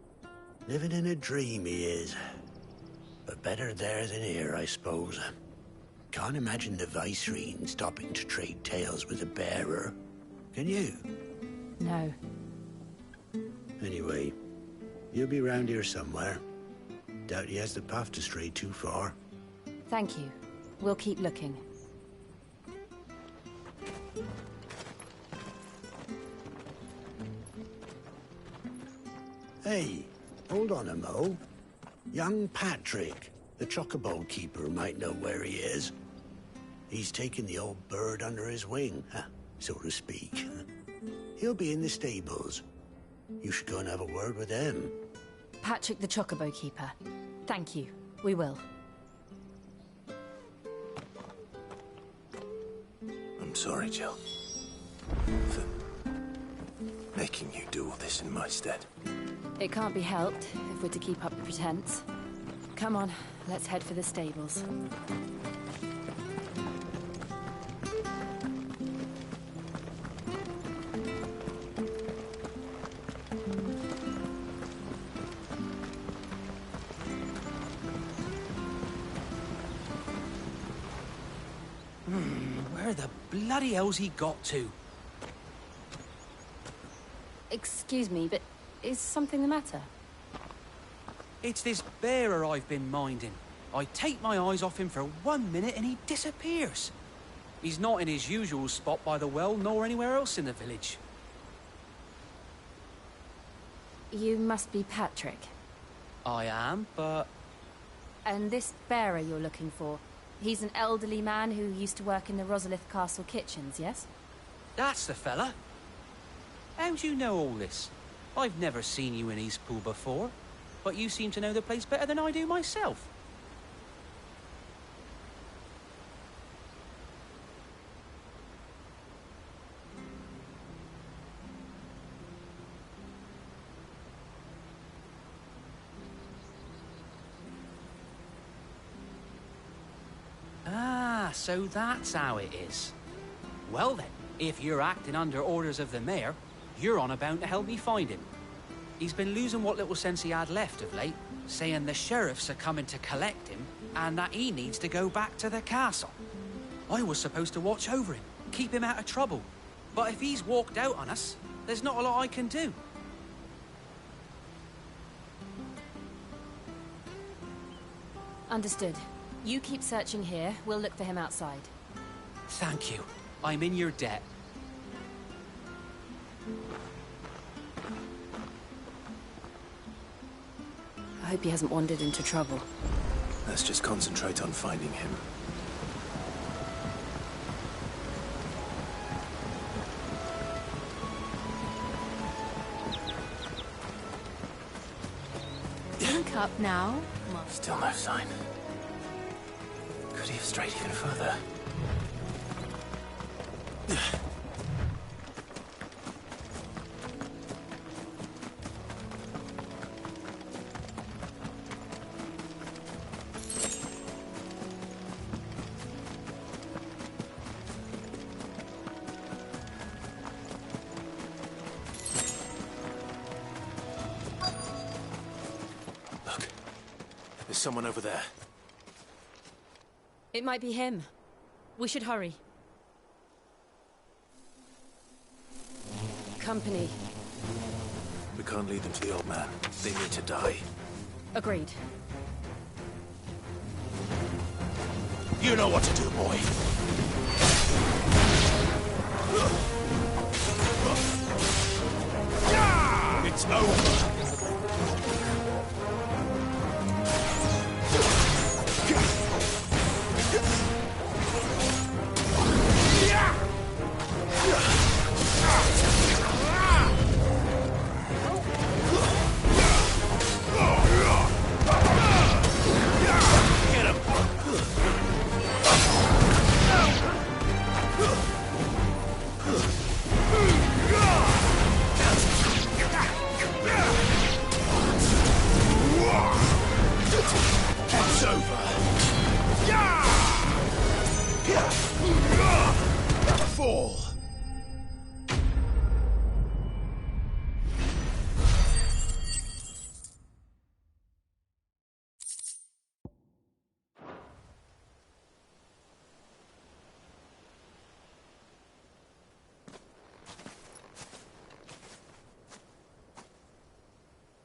Living in a dream he is. But better there than here, I suppose. Can't imagine the Viceroy stopping to trade tales with a bearer. Can you? No. Anyway, he'll be round here somewhere. Doubt he has the path to stray too far. Thank you. We'll keep looking. Hey, hold on a mo. Young Patrick, the chocobo keeper, might know where he is. He's taken the old bird under his wing, so to speak. He'll be in the stables. You should go and have a word with him. Patrick the chocobo keeper. Thank you. We will. I'm sorry, Jill. For making you do all this in my stead. It can't be helped if we're to keep up the pretense. Come on, let's head for the stables. Where the bloody hell's he got to? Excuse me, but is something the matter? It's this bearer I've been minding. I take my eyes off him for 1 minute and he disappears. He's not in his usual spot by the well, nor anywhere else in the village. You must be Patrick. I am, but... And this bearer you're looking for, he's an elderly man who used to work in the Rosalith Castle kitchens, yes? That's the fella. How do you know all this? I've never seen you in Eastpool before, but you seem to know the place better than I do myself. Ah, so that's how it is. Well then, if you're acting under orders of the mayor, you're on about to help me find him. He's been losing what little sense he had left of late, saying the sheriffs are coming to collect him and that he needs to go back to the castle. I was supposed to watch over him, keep him out of trouble. But if he's walked out on us, there's not a lot I can do. Understood. You keep searching here, we'll look for him outside. Thank you. I'm in your debt. I hope he hasn't wandered into trouble. Let's just concentrate on finding him. Link up now. Still no sign. Could he have strayed even further? Look, there's someone over there. It might be him. We should hurry. Company. We can't lead them to the old man. They need to die. Agreed. You know what to do, boy. It's over. It's over. Fall.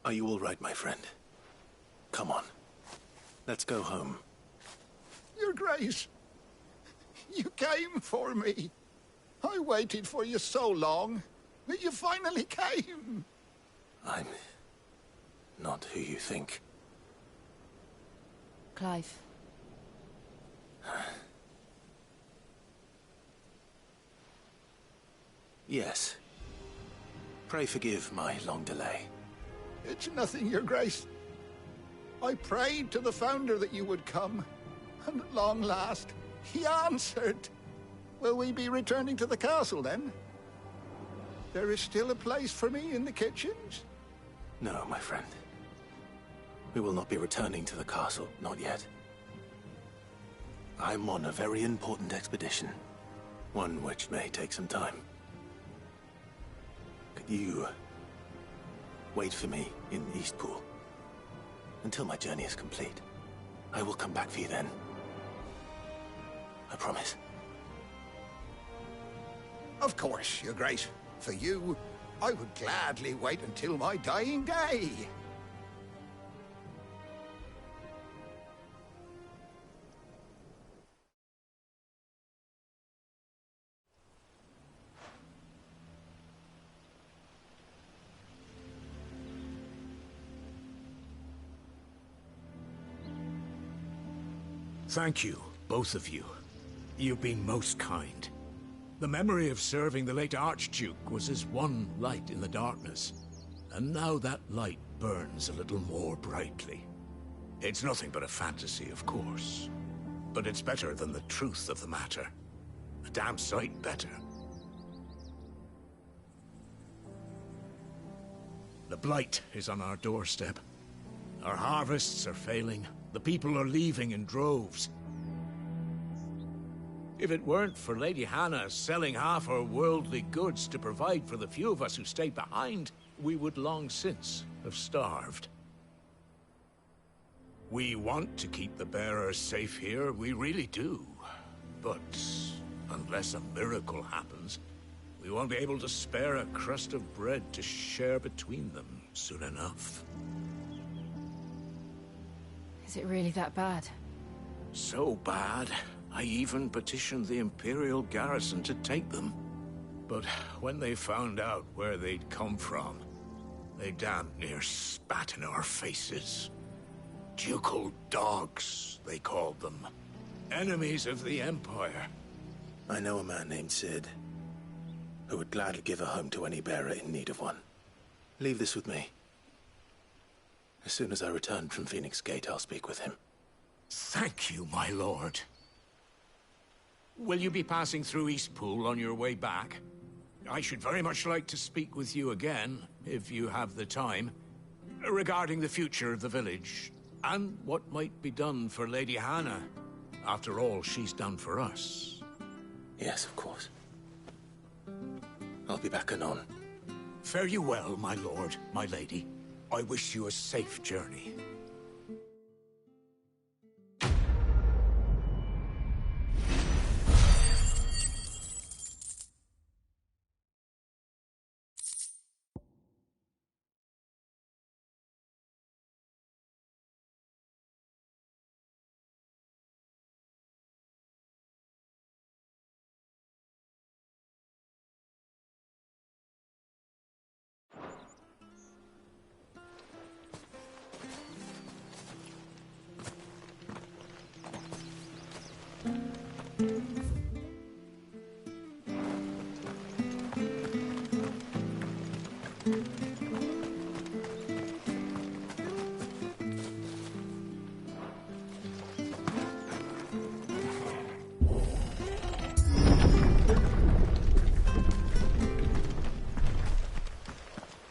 Are you all right, my friend? Come on. Let's go home. Your Grace, you came for me. I waited for you so long, but you finally came. I'm not who you think. Clive. Yes. Pray forgive my long delay. It's nothing, Your Grace. I prayed to the Founder that you would come, and at long last, he answered. Will we be returning to the castle, then? There is still a place for me in the kitchens? No, my friend. We will not be returning to the castle, not yet. I'm on a very important expedition, one which may take some time. Could you wait for me in Eastpool until my journey is complete? I will come back for you then. I promise. Of course, Your Grace. For you, I would gladly wait until my dying day. Thank you, both of you. You've been most kind. The memory of serving the late Archduke was as one light in the darkness, and now that light burns a little more brightly. It's nothing but a fantasy, of course, but it's better than the truth of the matter. A damn sight better. The blight is on our doorstep. Our harvests are failing. The people are leaving in droves. If it weren't for Lady Hannah selling half her worldly goods to provide for the few of us who stayed behind, we would long since have starved. We want to keep the bearers safe here, we really do. But unless a miracle happens, we won't be able to spare a crust of bread to share between them soon enough. Is it really that bad? So bad, I even petitioned the Imperial garrison to take them. But when they found out where they'd come from, they damn near spat in our faces. Ducal dogs, they called them. Enemies of the Empire. I know a man named Sid, who would gladly give a home to any bearer in need of one. Leave this with me. As soon as I return from Phoenix Gate, I'll speak with him. Thank you, my lord. Will you be passing through Eastpool on your way back? I should very much like to speak with you again, if you have the time, regarding the future of the village, and what might be done for Lady Hannah, after all she's done for us. Yes, of course. I'll be back anon. Fare you well, my lord, my lady. I wish you a safe journey.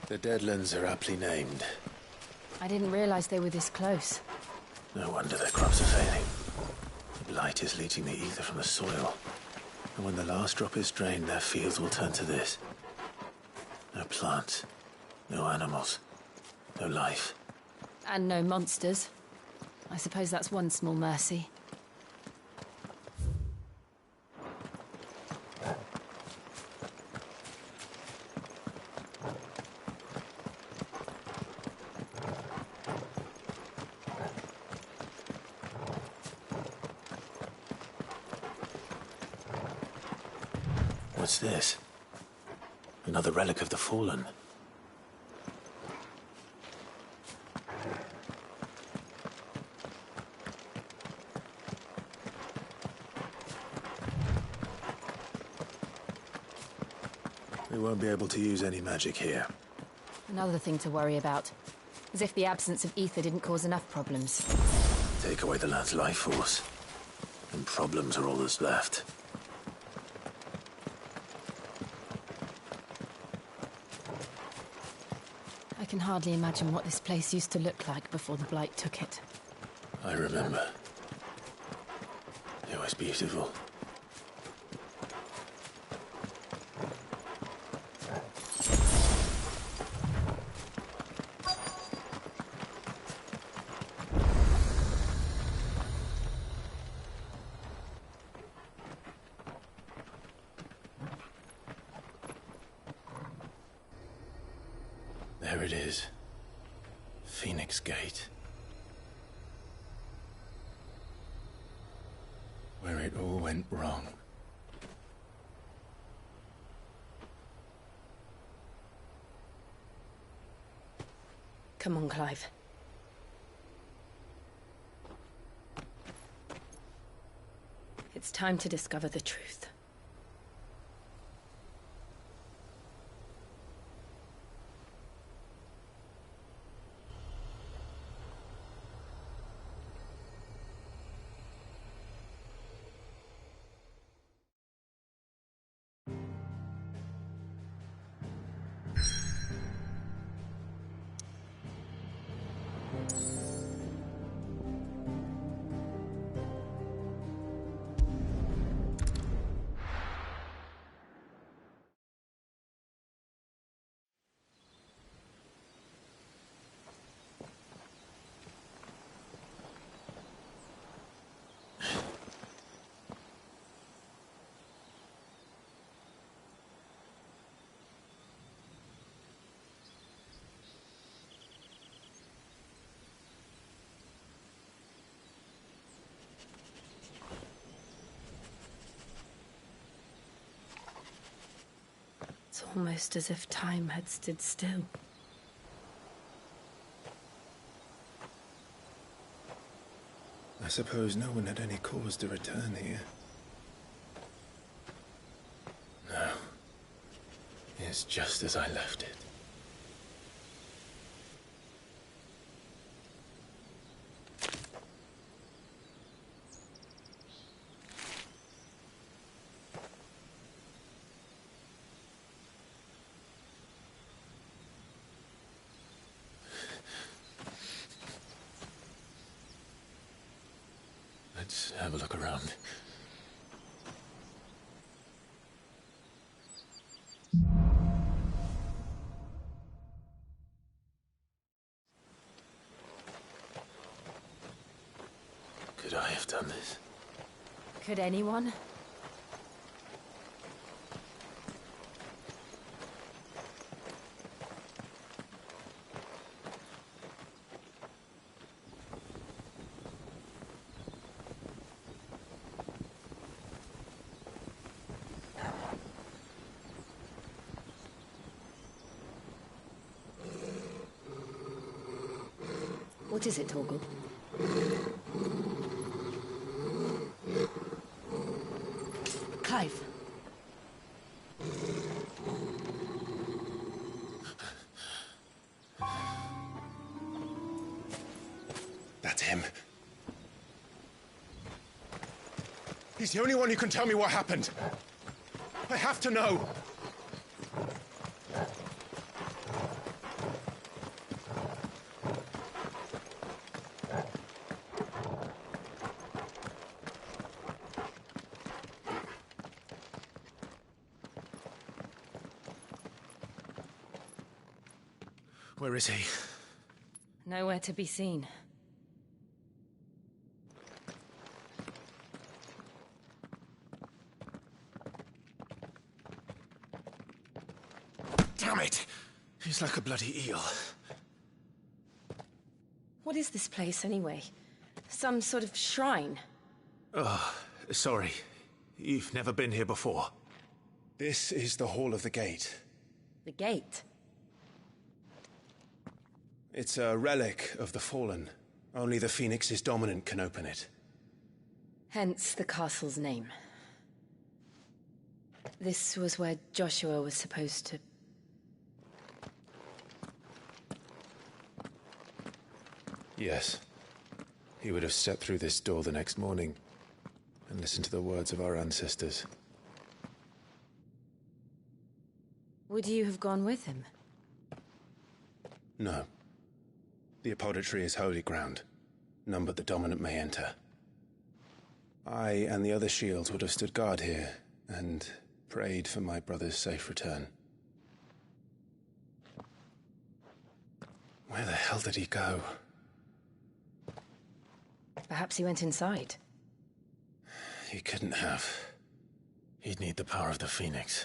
The Deadlands are aptly named. I didn't realize they were this close. No wonder their crops are failing. The blight is leaching the ether from the soil. And when the last drop is drained, their fields will turn to this. No plants, no animals, no life. And no monsters. I suppose that's one small mercy. What's this? Another relic of the Fallen. We won't be able to use any magic here. Another thing to worry about. As if the absence of ether didn't cause enough problems. Take away the lad's life force, and problems are all that's left. I can hardly imagine what this place used to look like before the Blight took it. I remember. It was beautiful. There it is. Phoenix Gate. Where it all went wrong. Come on, Clive. It's time to discover the truth. It's almost as if time had stood still. I suppose no one had any cause to return here. No. It's just as I left it. Let's have a look around. Could I have done this? Could anyone? What is it, Torgal? Clive. That's him. He's the only one who can tell me what happened. I have to know. Where is he? Nowhere to be seen. Damn it! He's like a bloody eel. What is this place, anyway? Some sort of shrine? Oh, sorry. You've never been here before. This is the Hall of the Gate. The gate? It's a relic of the Fallen. Only the Phoenix's dominant can open it. Hence the castle's name. This was where Joshua was supposed to... Yes. He would have stepped through this door the next morning and listened to the words of our ancestors. Would you have gone with him? No. The apodatory is holy ground. None but the dominant may enter. I and the other shields would have stood guard here and prayed for my brother's safe return. Where the hell did he go? Perhaps he went inside. He couldn't have. He'd need the power of the Phoenix.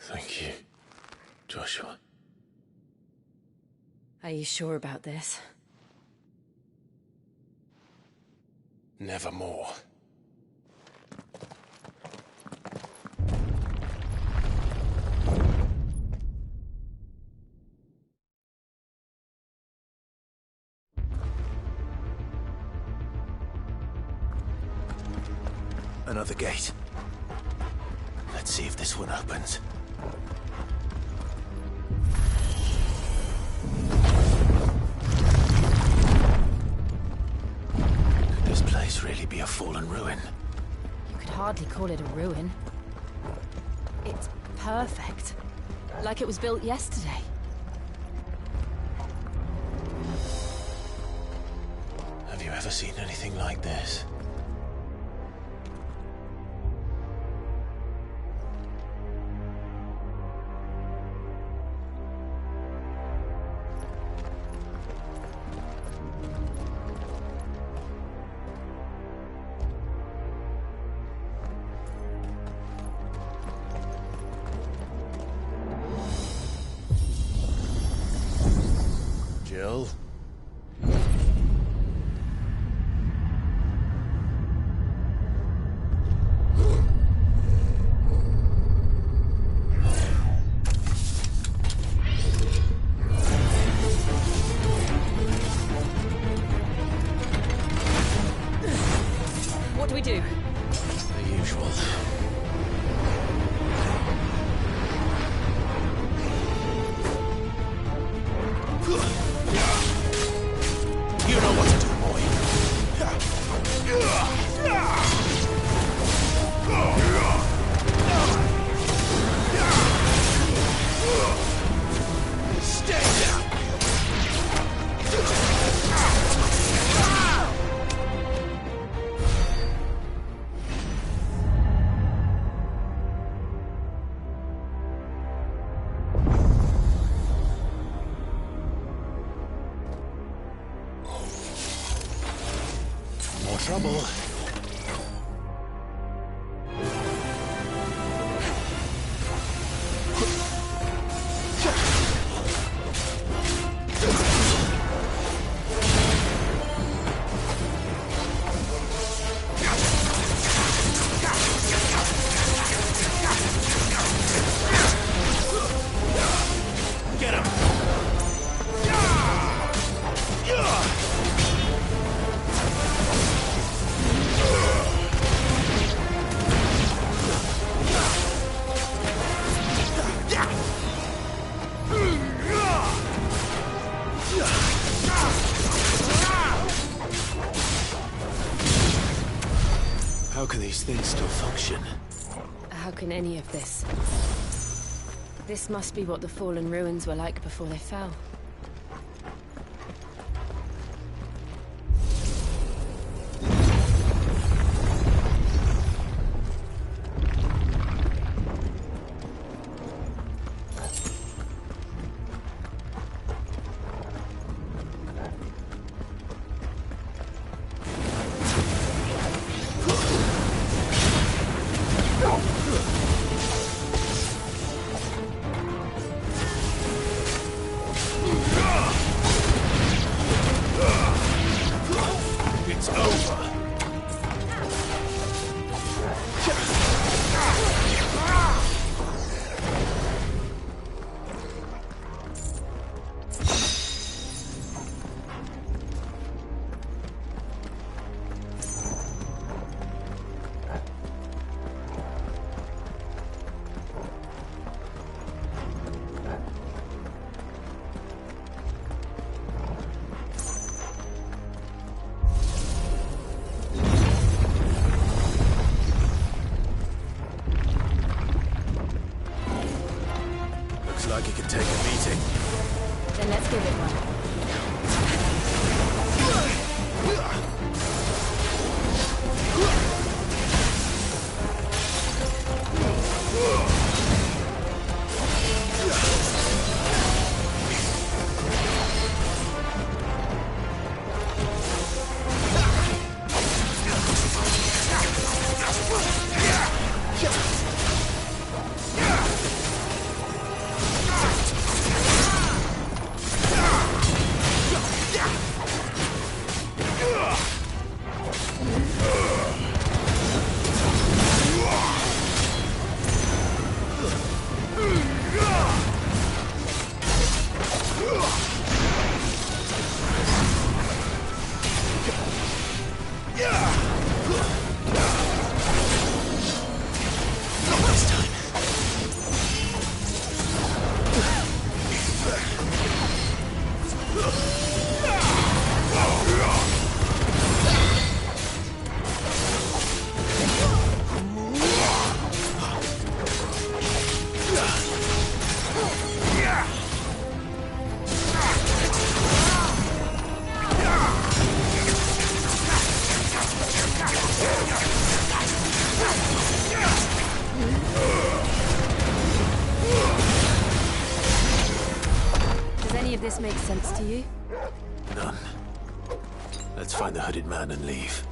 Thank you, Joshua. Are you sure about this? Nevermore. Another gate. Let's see if this one opens. Could this place really be a fallen ruin? You could hardly call it a ruin. It's perfect. Like it was built yesterday. Have you ever seen anything like this? Jill? What do we do? The usual. You know what to do, boy. Stay down. More trouble. Get him! How can these things still function? How can any of this? This must be what the fallen ruins were like before they fell. you? None. Let's find the hooded man and leave.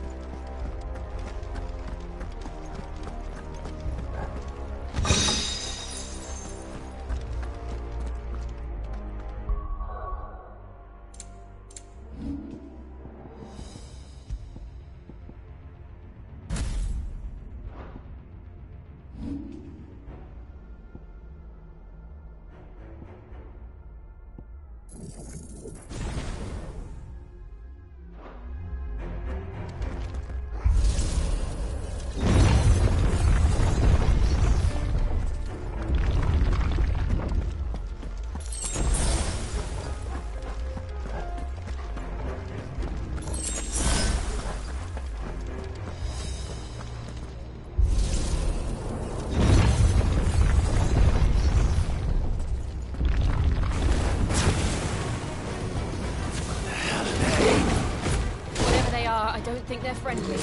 I don't think they're friendly.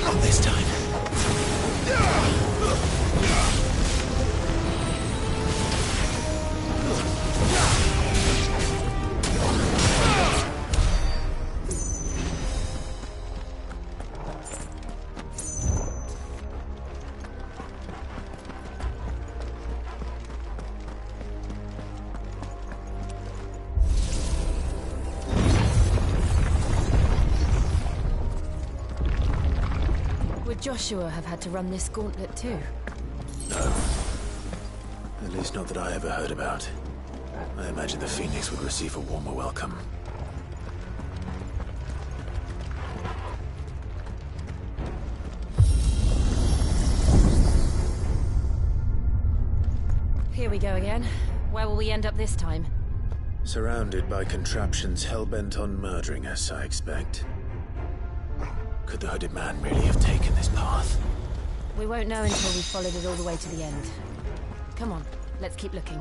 Not this time. Would Joshua have had to run this gauntlet too? No. At least not that I ever heard about. I imagine the Phoenix would receive a warmer welcome. Here we go again. Where will we end up this time? Surrounded by contraptions hell-bent on murdering us, I expect. Could the hooded man really have taken this path? We won't know until we've followed it all the way to the end. Come on, let's keep looking.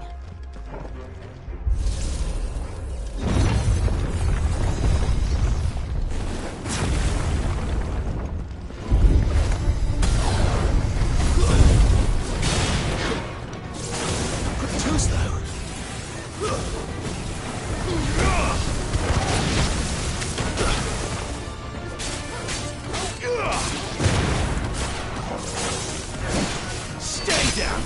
Too slow. Stay down!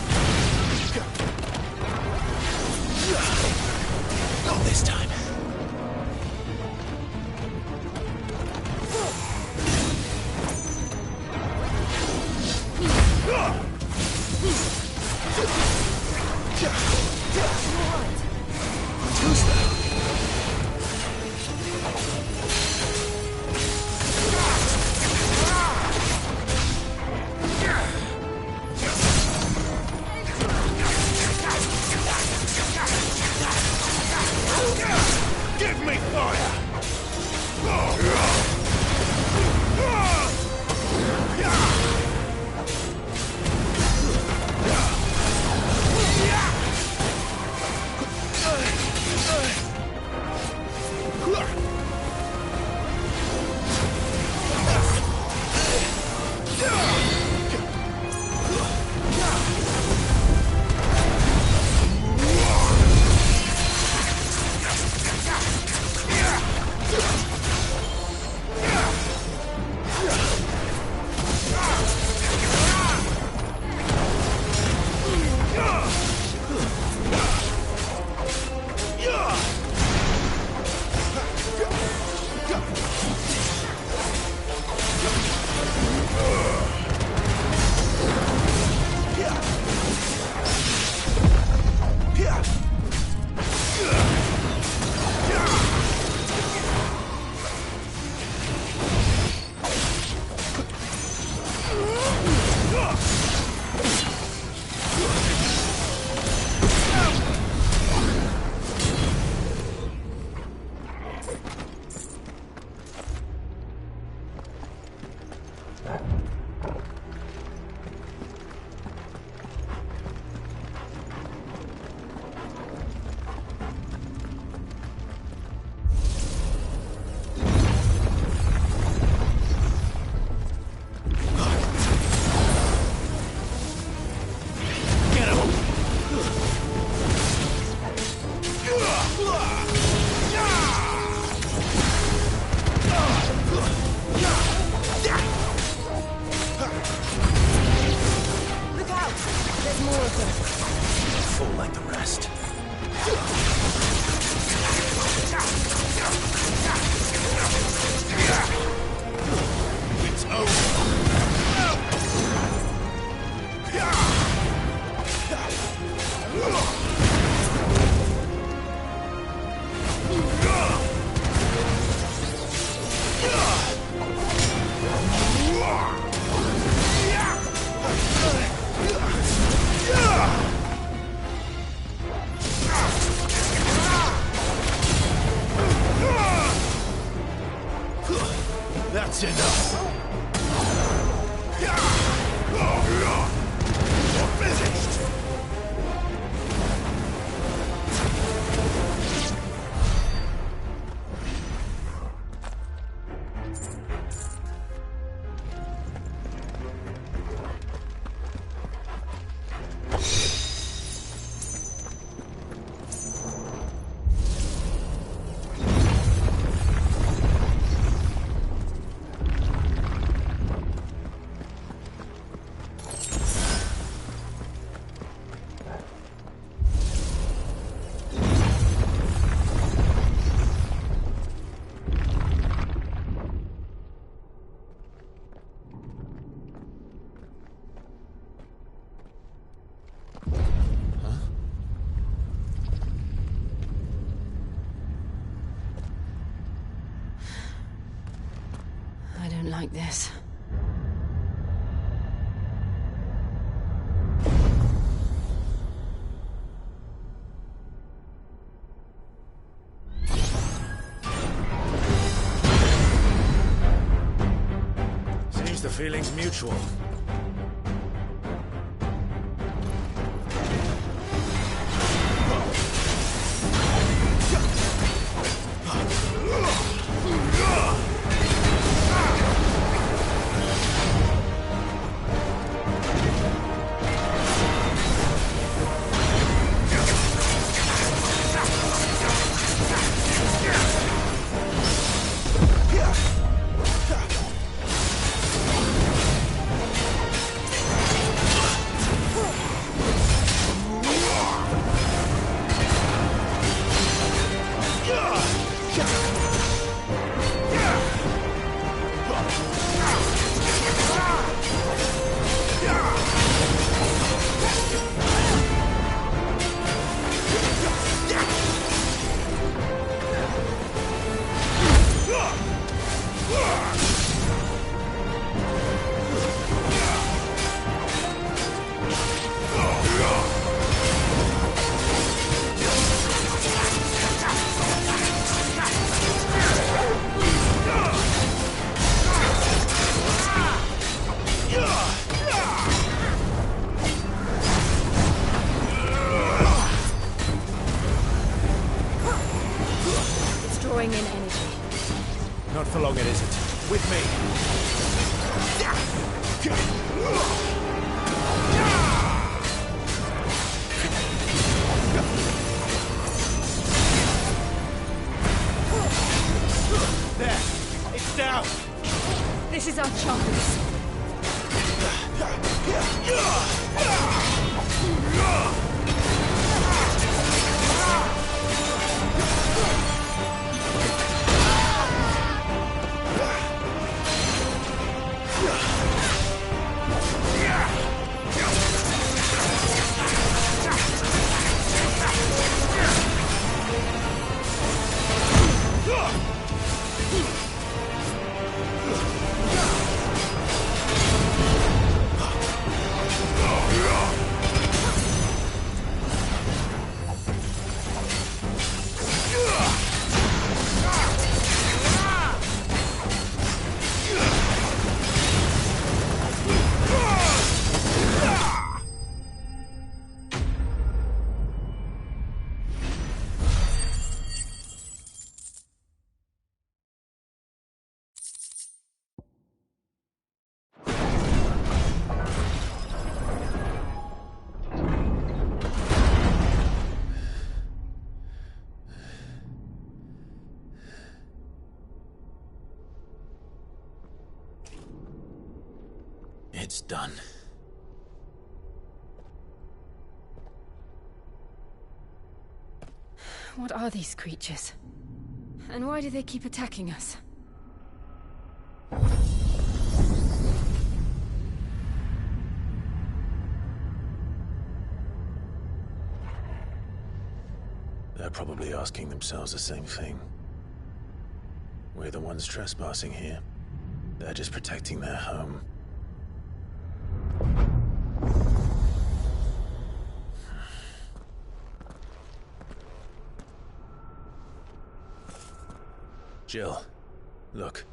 That's enough. You're finished! I don't like this. Seems the feeling's mutual. Drawing in energy. Not for long, it isn't. With me. There. It's down. This is our chance. It's done. What are these creatures? And why do they keep attacking us? They're probably asking themselves the same thing. We're the ones trespassing here. They're just protecting their home. Jill, look.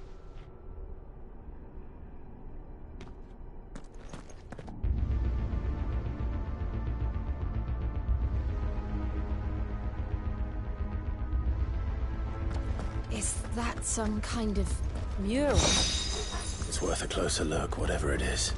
Is that some kind of mural? It's worth a closer look, whatever it is.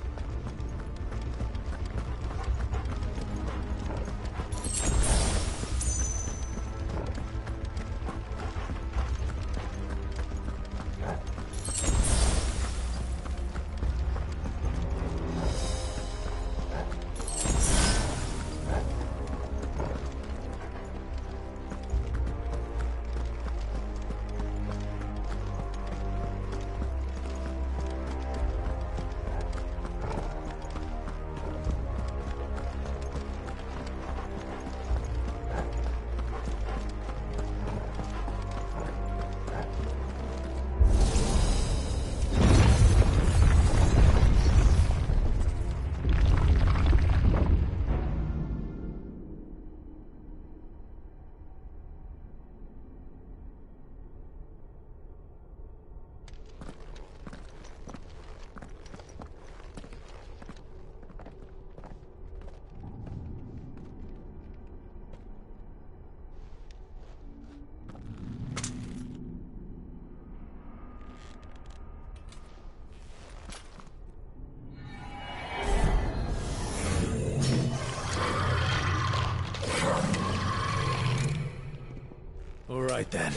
All right then.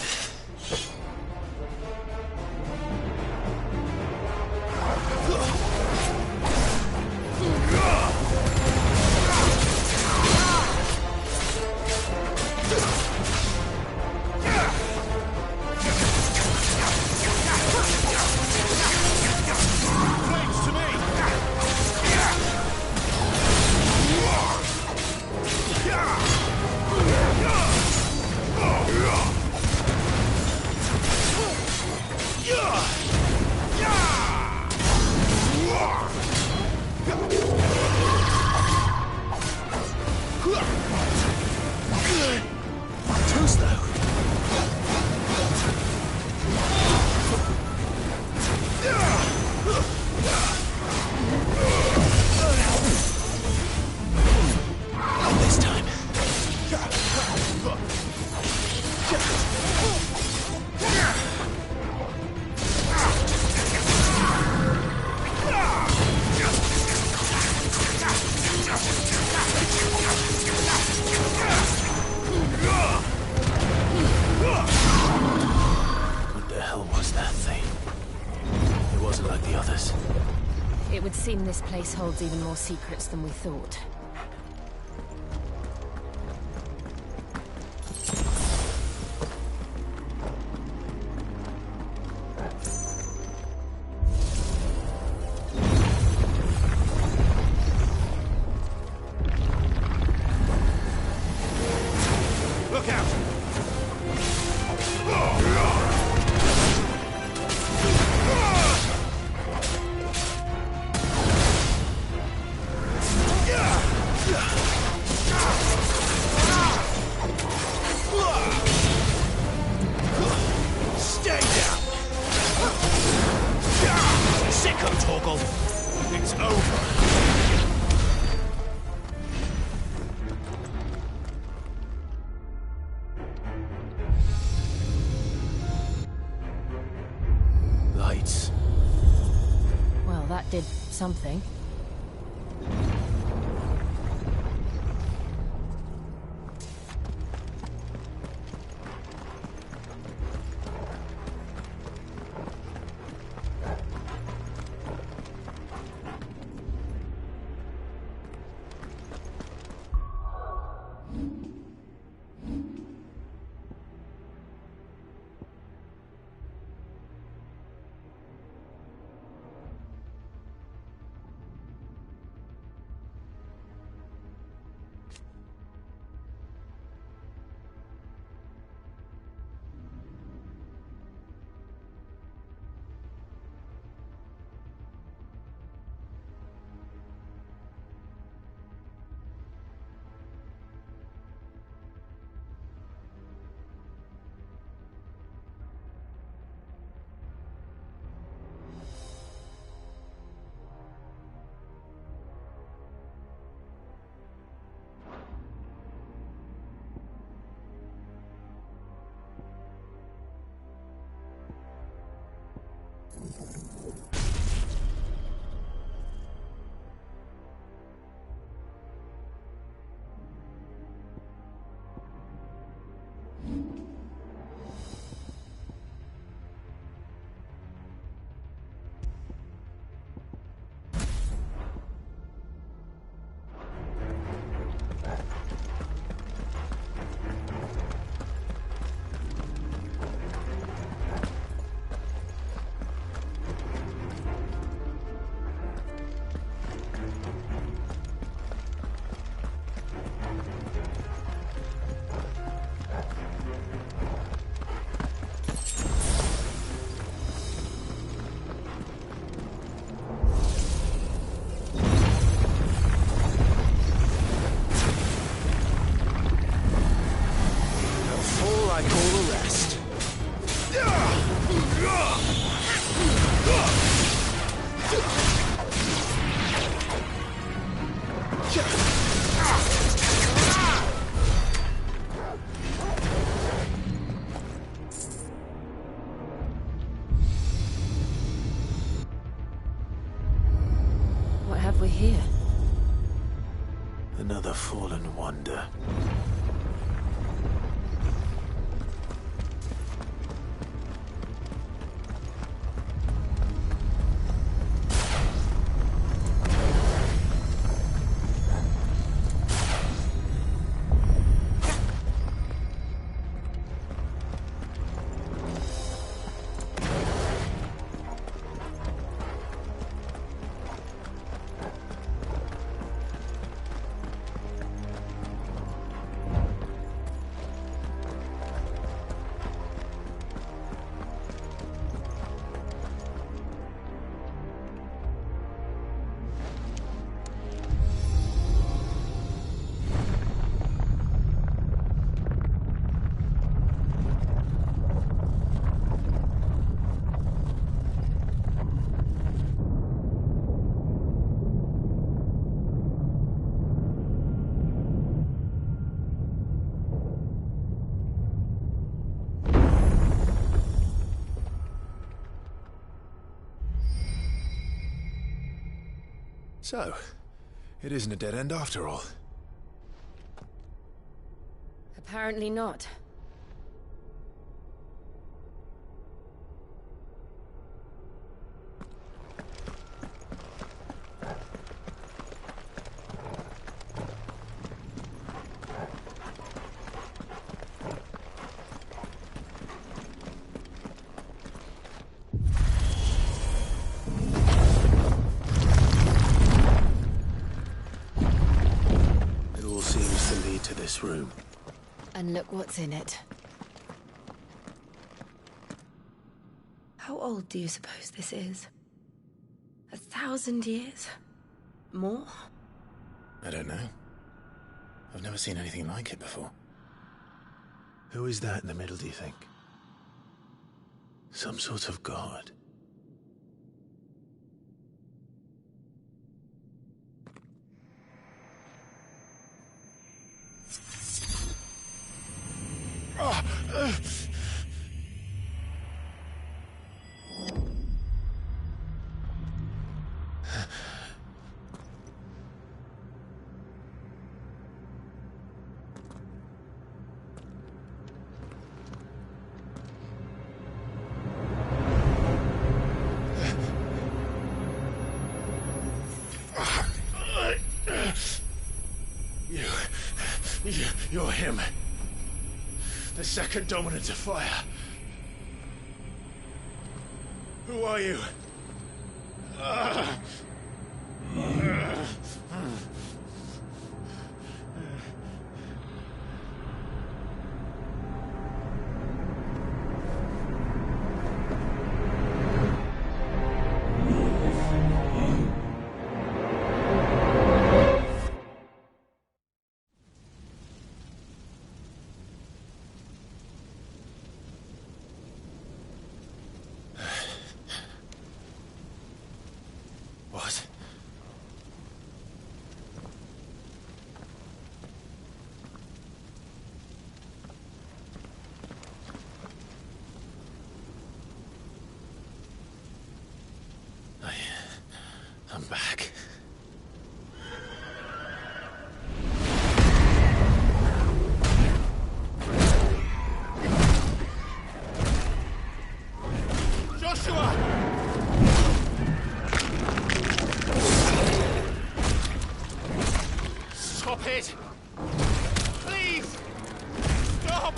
This place holds even more secrets than we thought. Look out! It's over. Lights. Well, that did something. What have we here? Another fallen wonder. So, it isn't a dead end after all. Apparently not. It all seems to lead to this room. And look what's in it. How old do you suppose this is? 1,000 years? More? I don't know. I've never seen anything like it before. Who is that in the middle, do you think? Some sort of god? You're him. The second dominant of fire. Who are you? What? Joshua! Stop it! Please! Stop!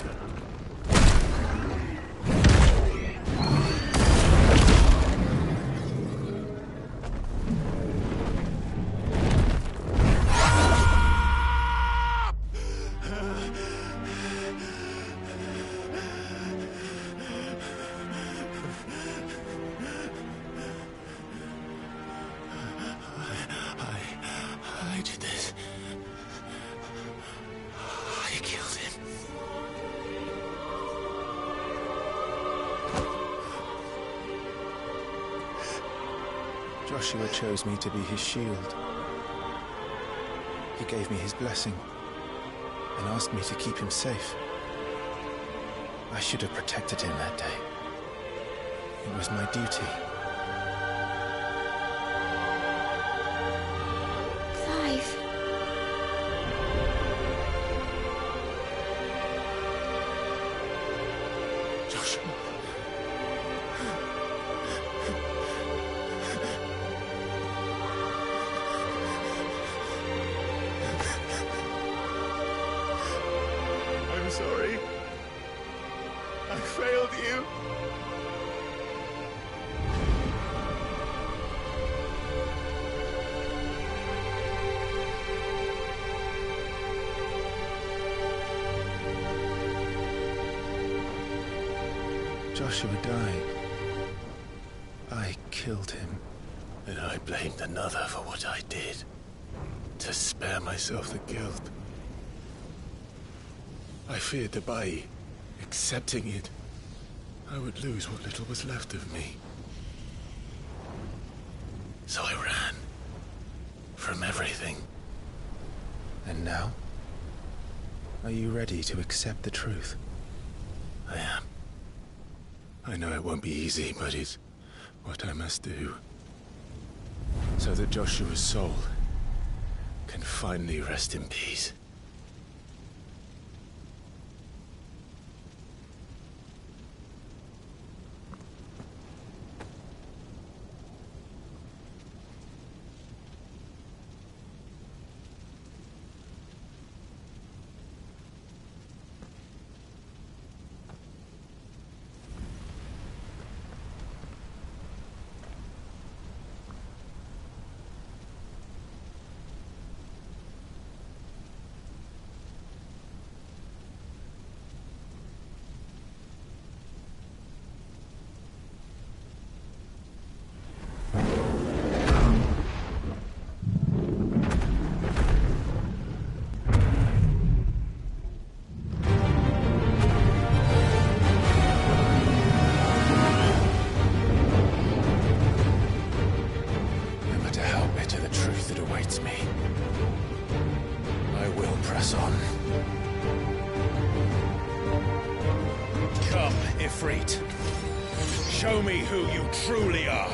I did this. I killed him. Joshua chose me to be his shield. He gave me his blessing and asked me to keep him safe. I should have protected him that day. It was my duty. Clive. Joshua. I'm sorry. I failed you. Joshua died. I killed him. And I blamed another for what I did. To spare myself the guilt. I feared that by accepting it, I would lose what little was left of me. So I ran. From everything. And now? Are you ready to accept the truth? I am. I know it won't be easy, but it's what I must do. So that Joshua's soul can finally rest in peace. Come, Ifrit. Show me who you truly are.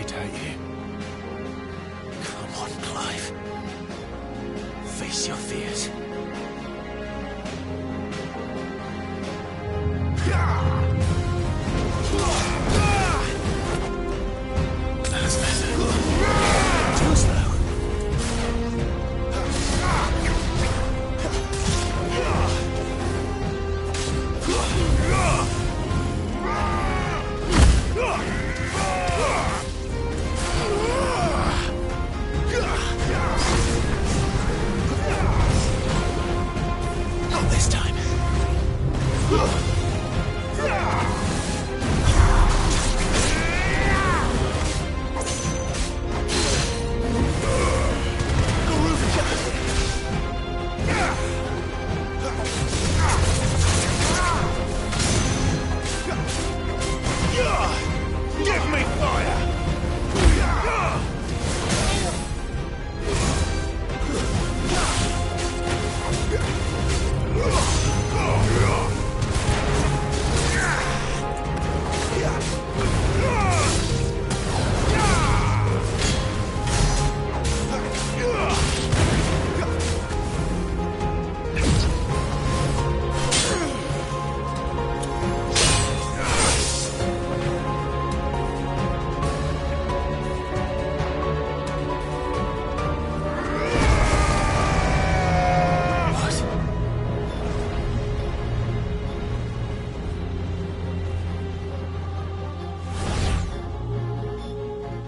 don't you? Come on, Clive. Face your fears. That's better. Too slow. Not this time. Give me fire!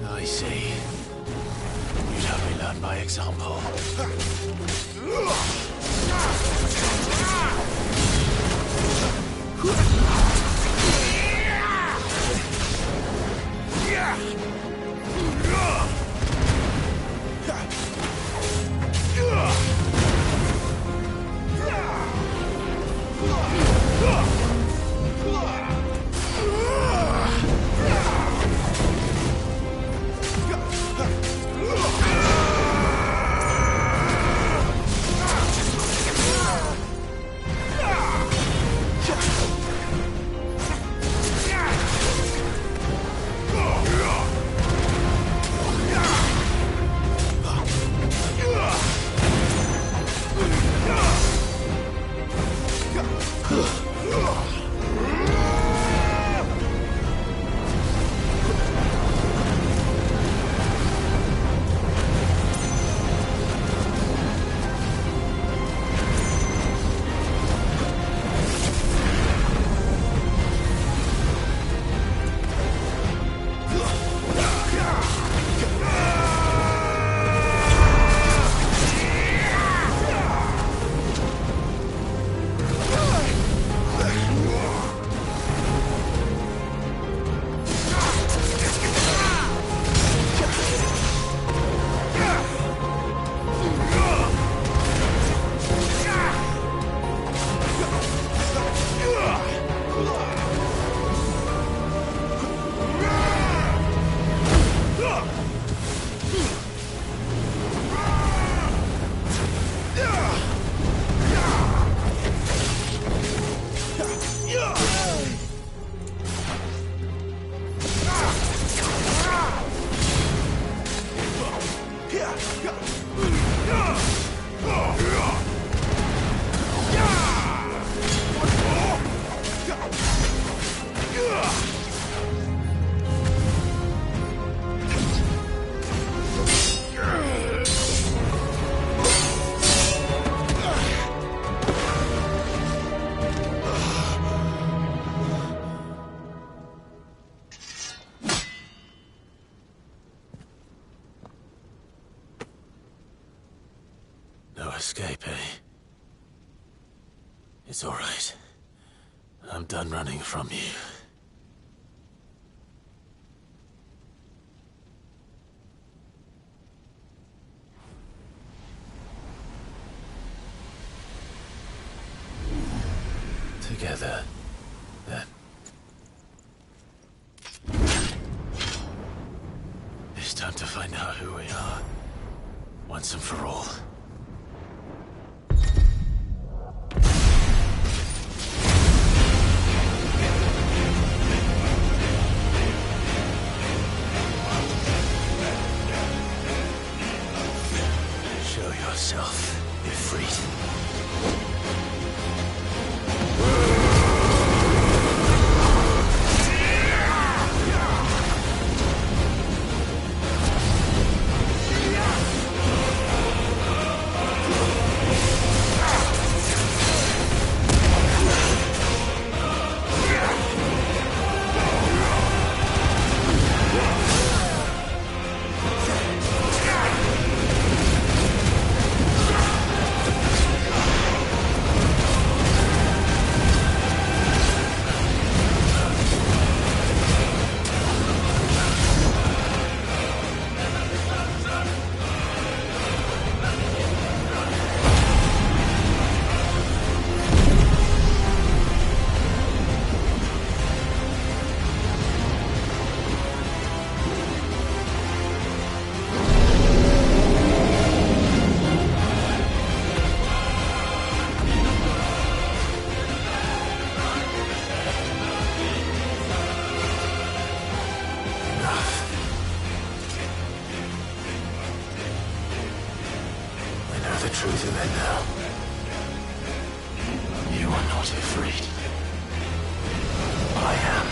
I see. You'd have me learn by example. No escape, eh? It's all right. I'm done running from you. Together, then. It's time to find out who we are, once and for all. Show yourself, Ifrit. The truth of it now. You are not afraid. I am.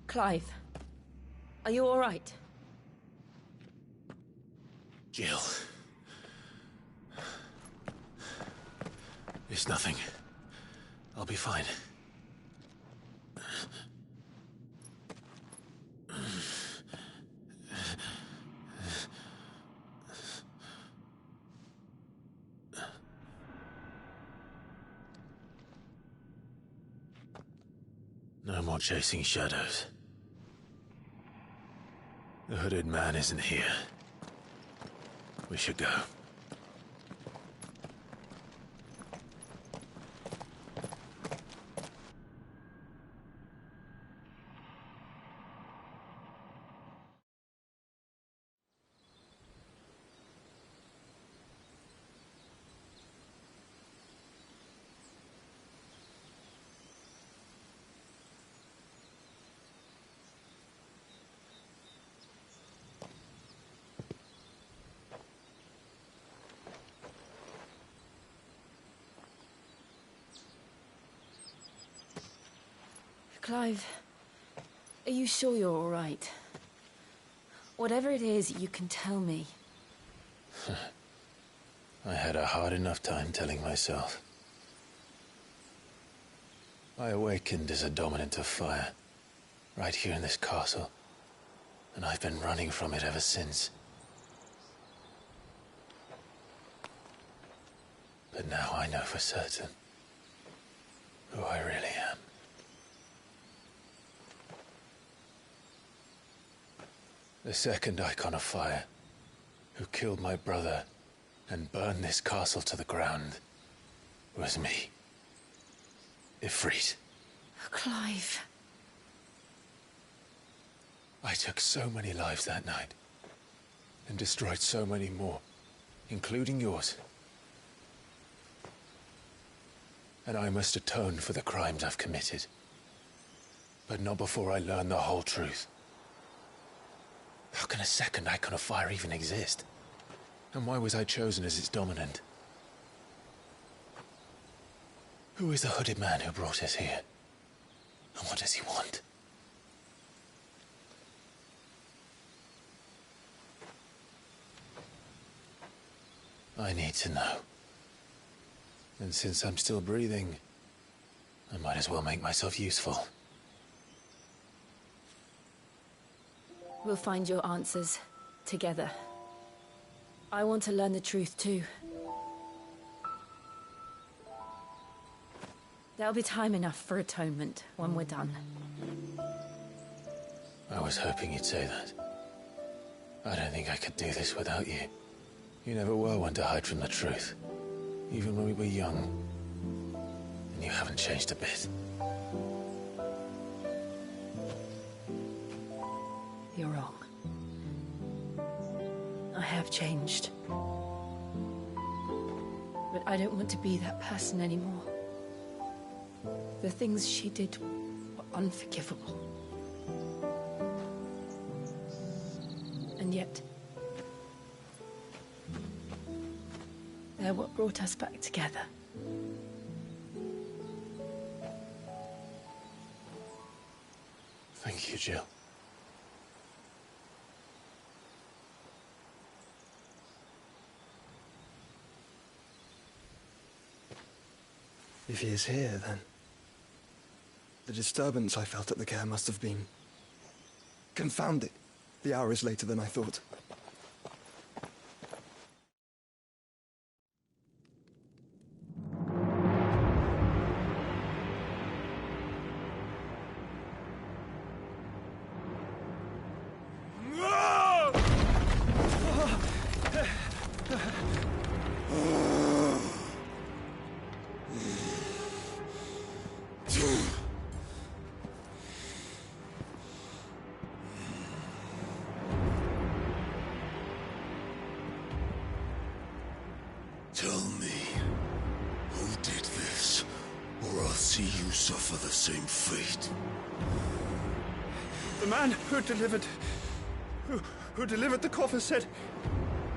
Clive, are you all right? Jill. It's nothing. I'll be fine. No more chasing shadows. The hooded man isn't here. We should go. Clive, Are you sure you're all right? Whatever it is, you can tell me. I had a hard enough time telling myself. I awakened as a dominant of fire, right here in this castle, and I've been running from it ever since. But now I know for certain who I really am. The second icon of fire, who killed my brother and burned this castle to the ground, was me. Ffxvi. Clive. I took so many lives that night, and destroyed so many more, including yours. And I must atone for the crimes I've committed. But not before I learn the whole truth. How can a second icon of fire even exist? And why was I chosen as its dominant? Who is the hooded man who brought us here? And what does he want? I need to know. And since I'm still breathing, I might as well make myself useful. We'll find your answers together. I want to learn the truth too. There'll be time enough for atonement when we're done. I was hoping you'd say that. I don't think I could do this without you. You never were one to hide from the truth, even when we were young. And you haven't changed a bit. You're wrong. I have changed. But I don't want to be that person anymore. The things she did were unforgivable. And yet, they're what brought us back together. Thank you, Jill. If he is here, then the disturbance I felt at the care must have been... Confound it. The hour is later than I thought. Tell me, who did this, or I'll see you suffer the same fate. The man who delivered... who delivered the coffin said...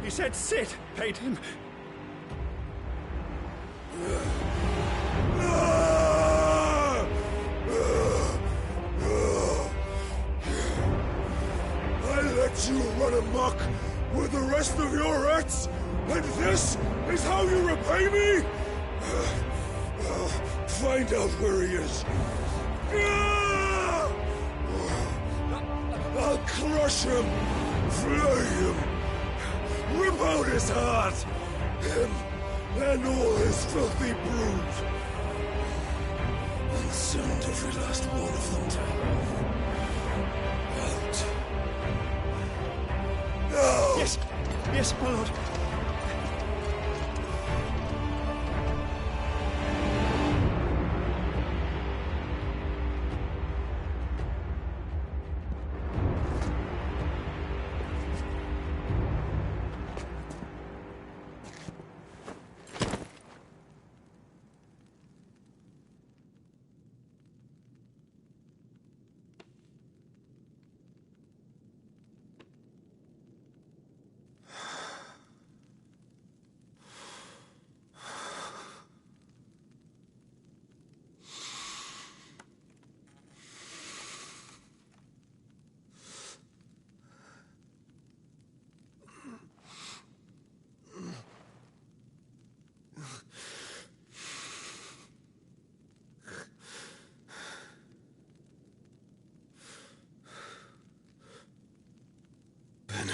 He said Sid paid him. I let you run amok with the rest of your rats, and this is how you repay me? Find out where he is. I'll crush him, flay him, rip out his heart, him and all his filthy brood, and send every last one of them to out. No! Yes, yes, my lord.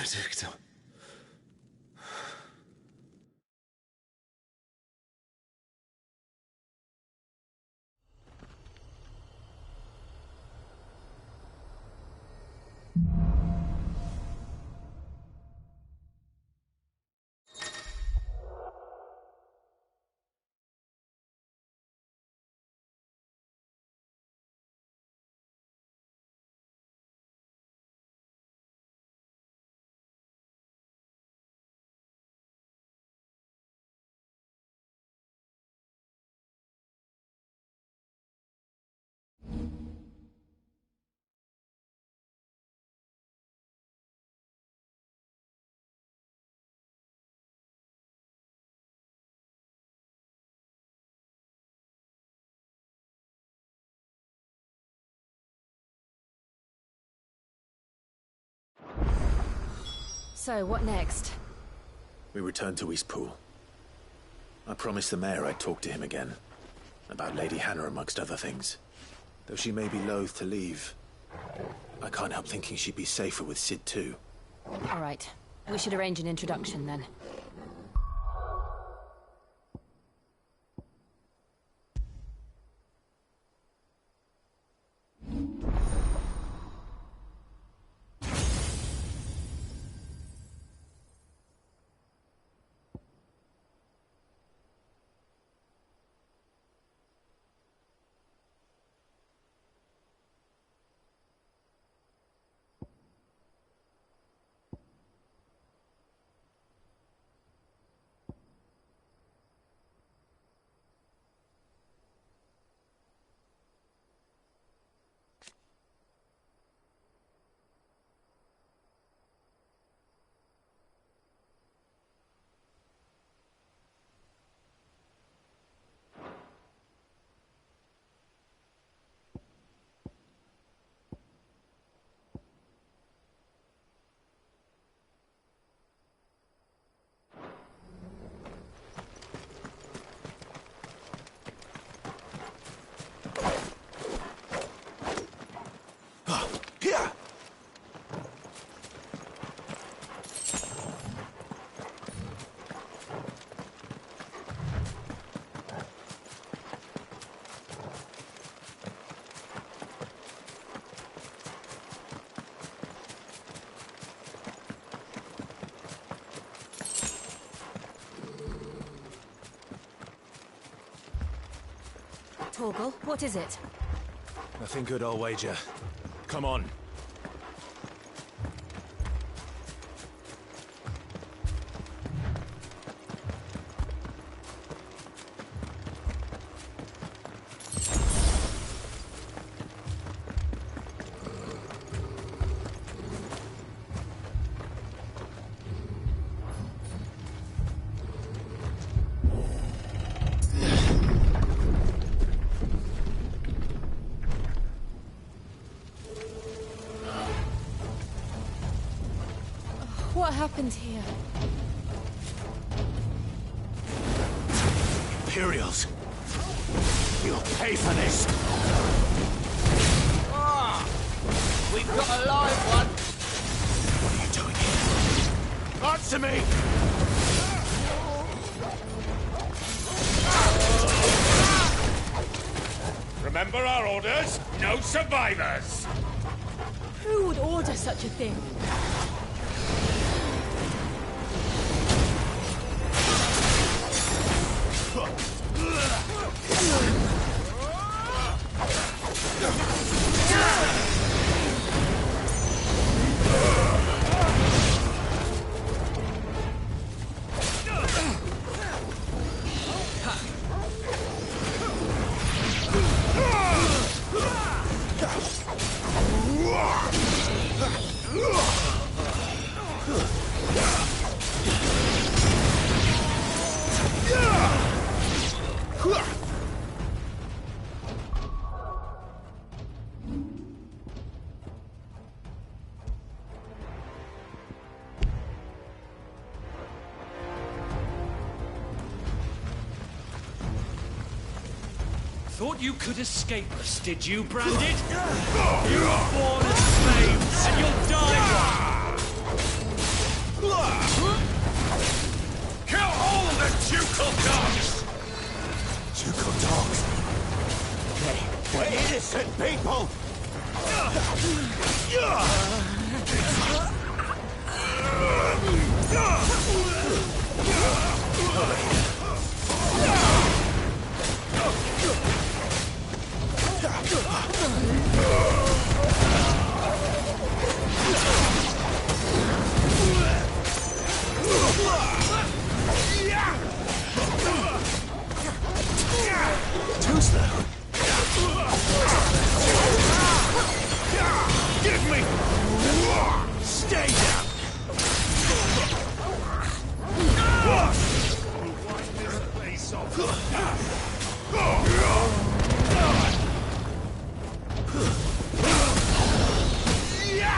Benedicto. So, what next? We return to Eastpool. I promised the mayor I'd talk to him again. About Lady Hannah, amongst other things. Though she may be loath to leave, I can't help thinking she'd be safer with Sid too. All right. We should arrange an introduction then. Torgal, what is it? Nothing good, I'll wager. Come on. What happened here? Imperials. You'll pay for this. We've got a live one. What are you doing here? Answer me! Remember our orders? No survivors! Who would order such a thing? Thought you could escape us, did you, Branded? You were born as slaves, and you'll die one! Stay down! Wipe this place off.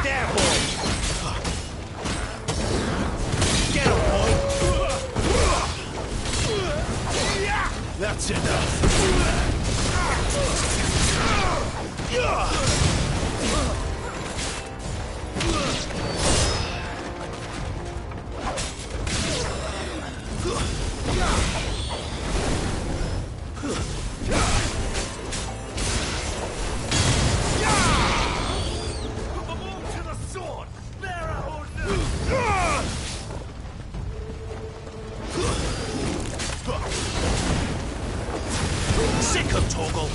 There, boy! Get him, boy! That's enough! Sick him, Torgal!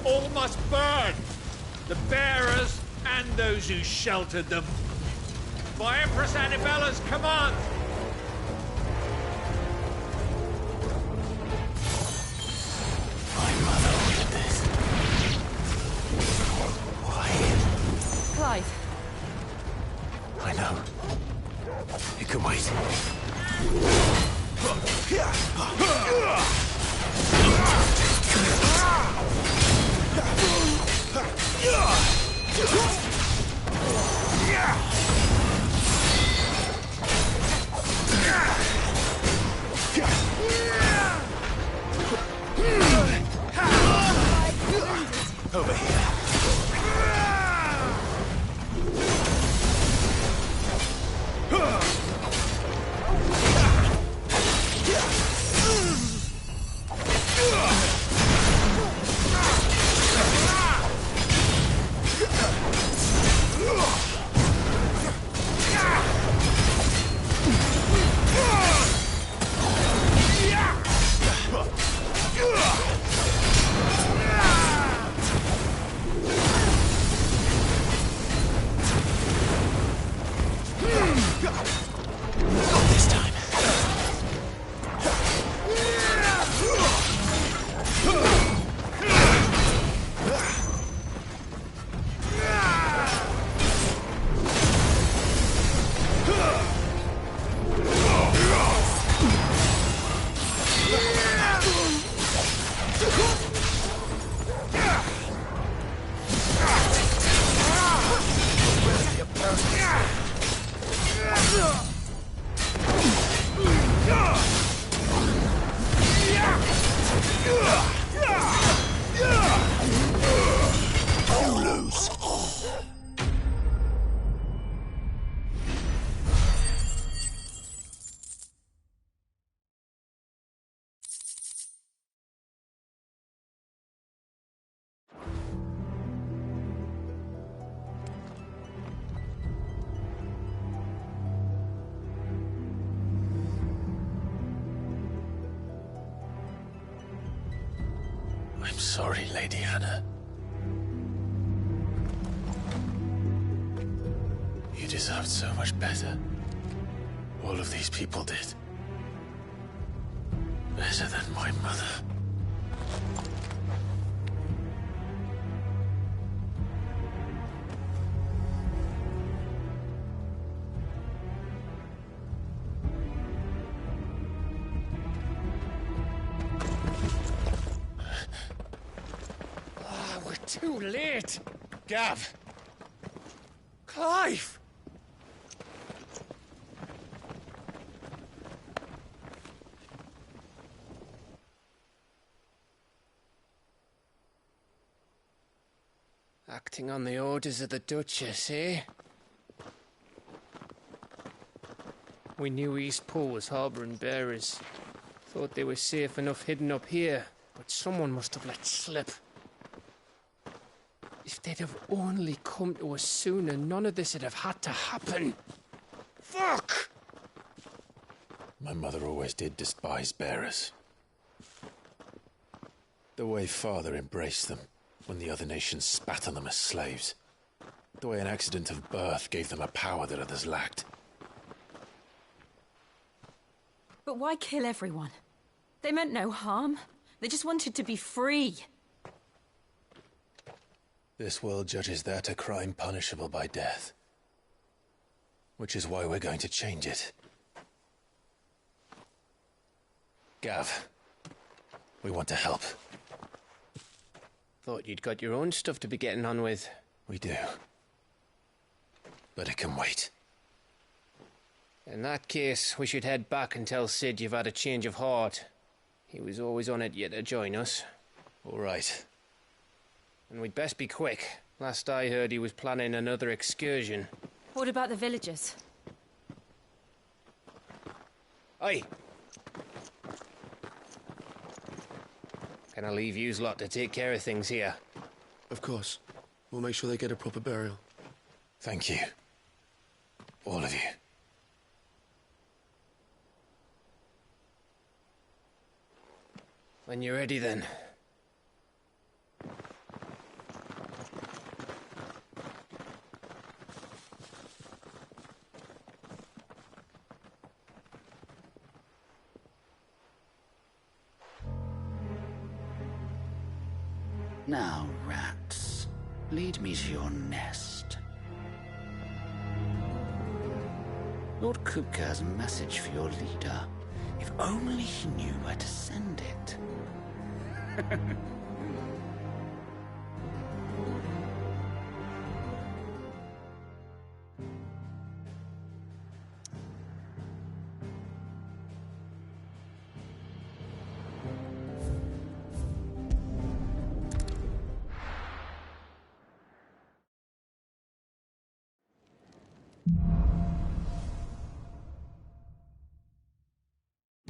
All must burn! The bearers and those who sheltered them. By Empress Annibella's command! My mother ordered this. Why? Clive. I know. It can wait. Over here. Not this time. You lose. I'm sorry, Lady Hannah. You deserved so much better. All of these people did. Better than my mother. We're too late! Gav! Clive! Acting on the orders of the Duchess, eh? We knew East Pool was harbouring bearers. Thought they were safe enough hidden up here, but someone must have let slip. If they'd have only come to us sooner, none of this would have had to happen. Fuck! My mother always did despise bearers. The way Father embraced them when the other nations spat on them as slaves. The way an accident of birth gave them a power that others lacked. But why kill everyone? They meant no harm. They just wanted to be free. This world judges that a crime punishable by death. Which is why we're going to change it. Gav, we want to help. Thought you'd got your own stuff to be getting on with. We do. But it can wait. In that case, we should head back and tell Sid you've had a change of heart. He was always on it yet to join us. All right. And we'd best be quick. Last I heard, he was planning another excursion. What about the villagers? Aye. Can I leave yous lot to take care of things here? Of course. We'll make sure they get a proper burial. Thank you. All of you. When you're ready, then. Now, rats, lead me to your nest. Lord Kupka has a message for your leader. If only he knew where to send it.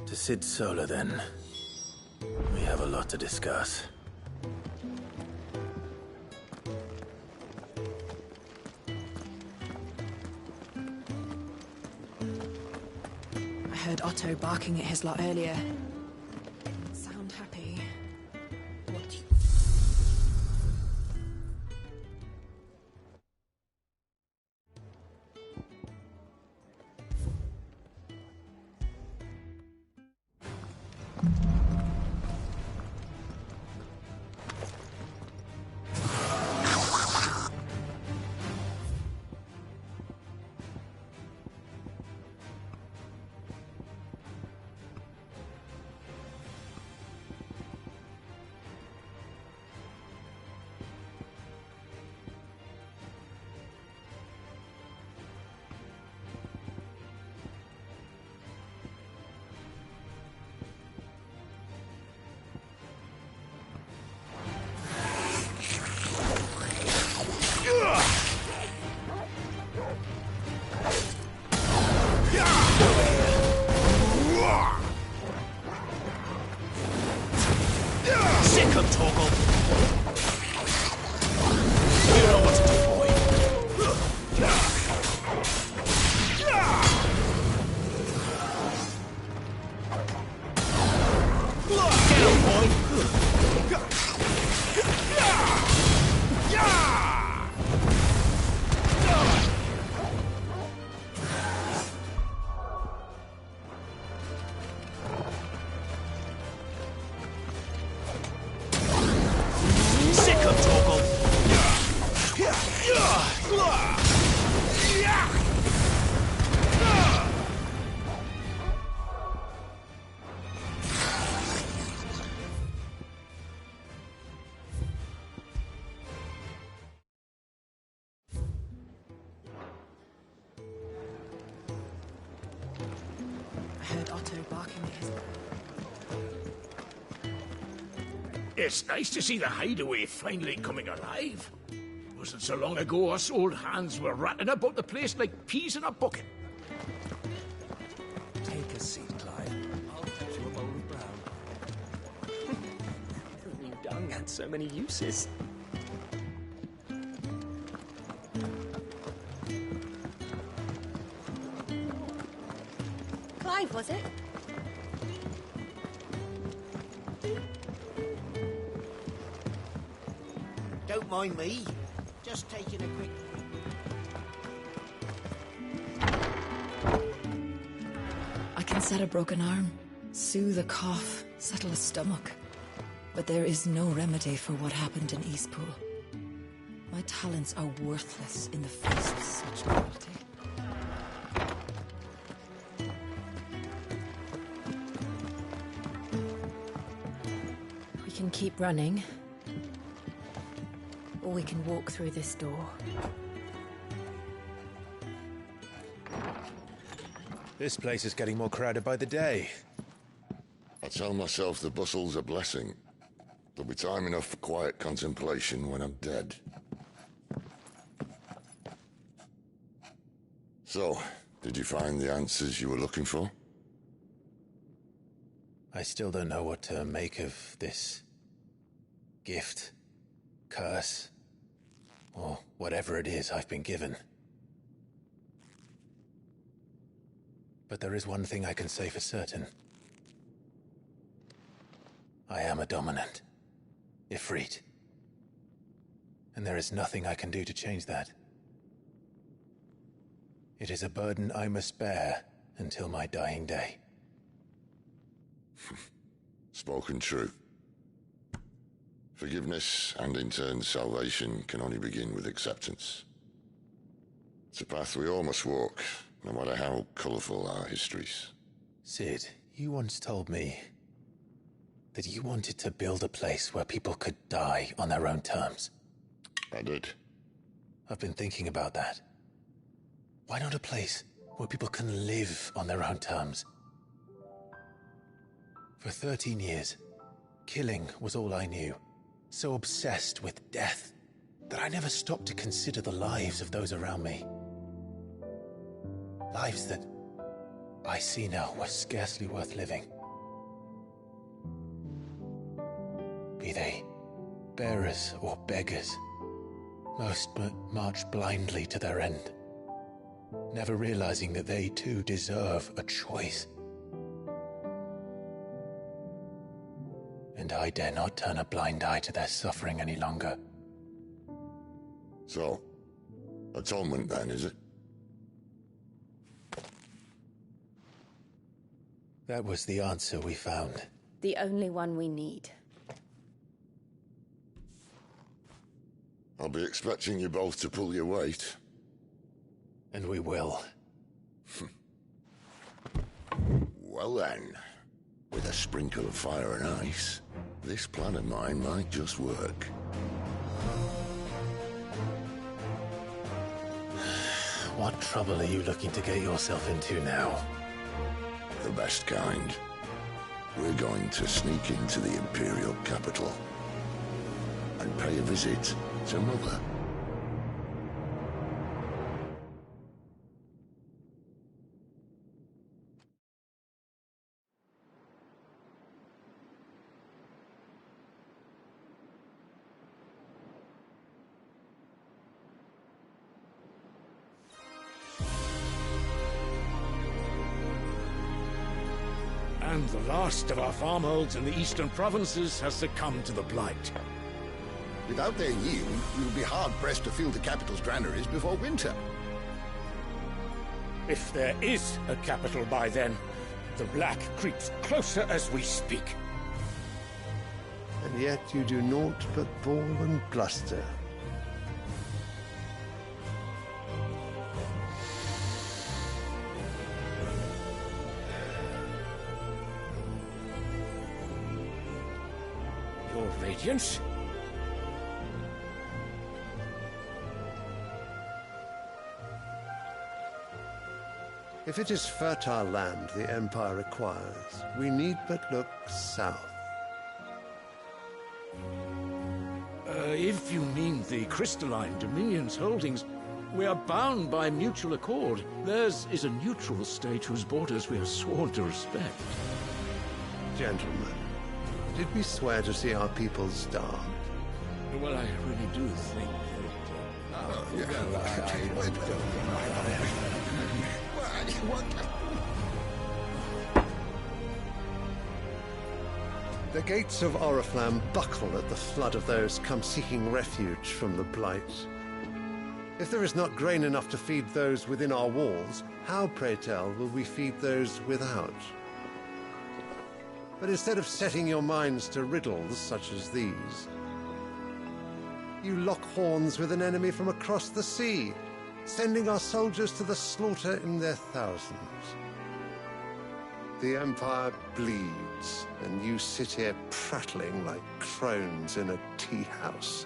To Sid Solar, then. We have a lot to discuss. I heard Otto barking at his lot earlier. Sound happy. What do you... It's nice to see the hideaway finally coming alive. Wasn't so long ago us old hands were ratting about the place like peas in a bucket. Take a seat, Clive. I'll fetch you a bowl of brown. Who knew dung had so many uses? Clive, was it? Don't mind me. Just taking a quick... I can set a broken arm, soothe a cough, settle a stomach. But there is no remedy for what happened in Eastpool. My talents are worthless in the face of such cruelty. We can keep running, or we can walk through this door. This place is getting more crowded by the day. I tell myself the bustle's a blessing. There'll be time enough for quiet contemplation when I'm dead. So, did you find the answers you were looking for? I still don't know what to make of this gift, curse, or whatever it is I've been given. But there is one thing I can say for certain. I am a dominant, Ifrit. And there is nothing I can do to change that. It is a burden I must bear until my dying day. Spoken true. Forgiveness, and in turn salvation, can only begin with acceptance. It's a path we all must walk, no matter how colourful our histories. Sid, you once told me that you wanted to build a place where people could die on their own terms. I did. I've been thinking about that. Why not a place where people can live on their own terms? For 13 years, killing was all I knew. So obsessed with death that I never stopped to consider the lives of those around me. Lives that I see now were scarcely worth living. Be they bearers or beggars, most but march blindly to their end, never realizing that they too deserve a choice. And I dare not turn a blind eye to their suffering any longer. So, atonement then, is it? That was the answer we found. The only one we need. I'll be expecting you both to pull your weight. And we will. Well then, with a sprinkle of fire and ice, this plan of mine might just work. What trouble are you looking to get yourself into now? The best kind. We're going to sneak into the Imperial capital and pay a visit to Mother. And the last of our farmholds in the eastern provinces has succumbed to the blight. Without their yield, we will be hard-pressed to fill the capital's granaries before winter. If there is a capital by then, the black creeps closer as we speak. And yet you do naught but bawl and bluster. Your Radiance? If it is fertile land the Empire requires, we need but look south. If you mean the crystalline Dominion's holdings, we are bound by mutual accord. Theirs is a neutral state whose borders we are sworn to respect. Gentlemen, did we swear to see our people starved? Well, I really do think that... The gates of Oriflamme buckle at the flood of those come seeking refuge from the Blight. If there is not grain enough to feed those within our walls, how, pray tell, will we feed those without? But instead of setting your minds to riddles such as these, you lock horns with an enemy from across the sea, sending our soldiers to the slaughter in their thousands. The Empire bleeds, and you sit here prattling like crones in a tea house.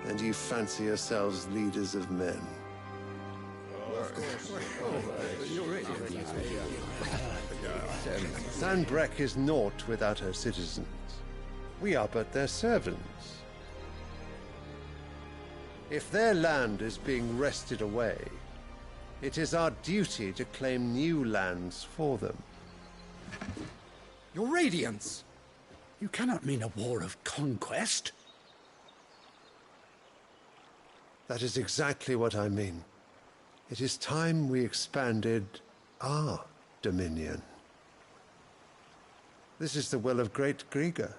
And you fancy yourselves leaders of men. Sanbreque is naught without her citizens. We are but their servants. If their land is being wrested away, it is our duty to claim new lands for them. Your Radiance! You cannot mean a war of conquest. That is exactly what I mean. It is time we expanded our dominion. This is the will of great Grieger.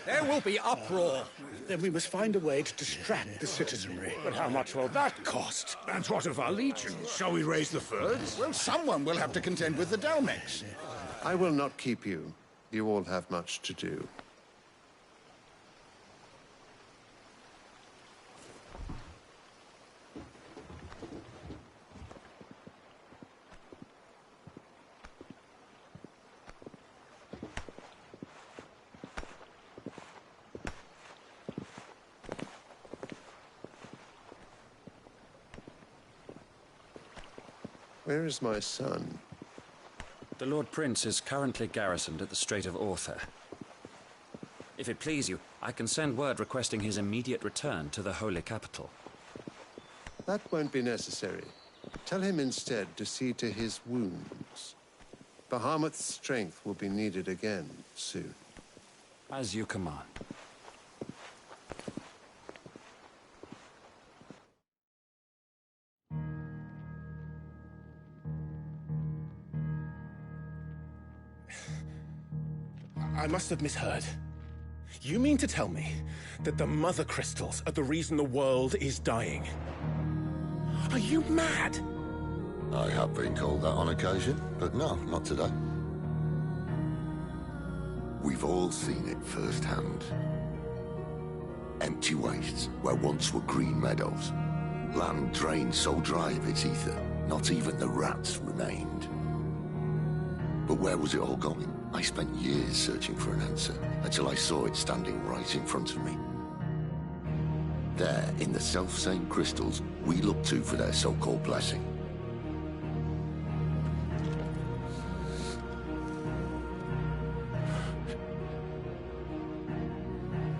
There will be uproar. Then we must find a way to distract the citizenry. But how much will that cost? And what of our legions? Shall we raise the furs? Well, someone will have to contend with the Dalmex. I will not keep you. You all have much to do. Where is my son? The Lord Prince is currently garrisoned at the Strait of Orther. If it please you, I can send word requesting his immediate return to the Holy Capital. That won't be necessary. Tell him instead to see to his wounds. Bahamut's strength will be needed again soon. As you command. I must have misheard. You mean to tell me that the Mother Crystals are the reason the world is dying? Are you mad? I have been called that on occasion, but no, not today. We've all seen it firsthand. Empty wastes where once were green meadows. Land drained so dry of its ether, not even the rats remained. But where was it all going? I spent years searching for an answer, until I saw it standing right in front of me. There, in the self-same crystals we look to for their so-called blessing.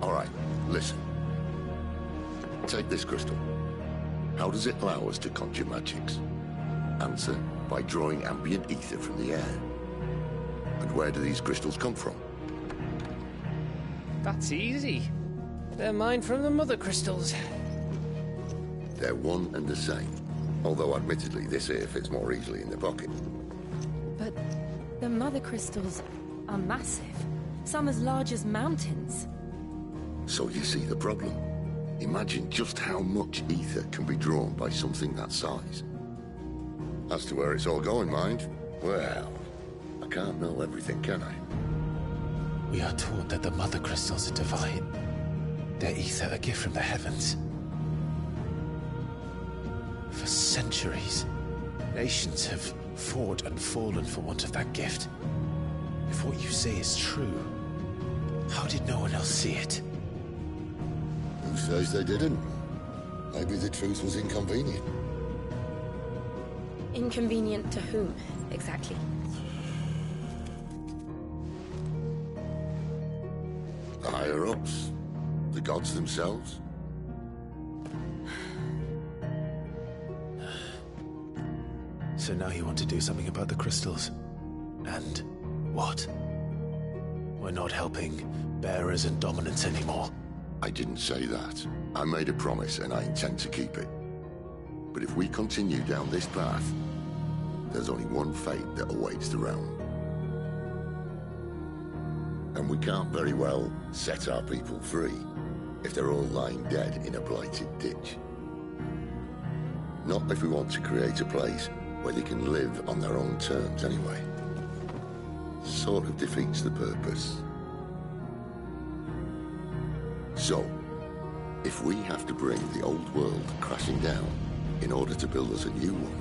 All right, listen. Take this crystal. How does it allow us to conjure magics? Answer, by drawing ambient ether from the air. And where do these crystals come from? That's easy. They're mine from the Mother Crystals. They're one and the same. Although admittedly this here fits more easily in the pocket. But the Mother Crystals are massive. Some as large as mountains. So you see the problem. Imagine just how much ether can be drawn by something that size. As to where it's all going, mind, well, I can't know everything, can I? We are taught that the Mother Crystals are divine. Their ether a gift from the heavens. For centuries, nations have fought and fallen for want of that gift. If what you say is true, how did no one else see it? Who says they didn't? Maybe the truth was inconvenient. Inconvenient to whom, exactly? The higher-ups? The gods themselves? So now you want to do something about the crystals? And what? We're not helping bearers and dominants anymore. I didn't say that. I made a promise and I intend to keep it. But if we continue down this path, there's only one fate that awaits the realm. And we can't very well set our people free if they're all lying dead in a blighted ditch. Not if we want to create a place where they can live on their own terms anyway. Sort of defeats the purpose. So, if we have to bring the old world crashing down in order to build us a new one,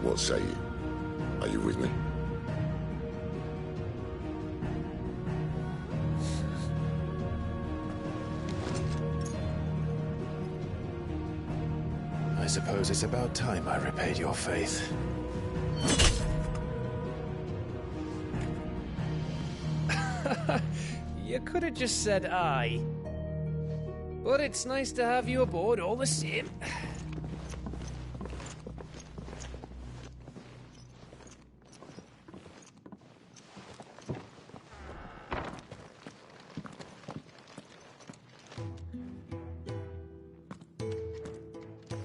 what say you? Are you with me? I suppose it's about time I repaid your faith. You could have just said aye. But it's nice to have you aboard all the same.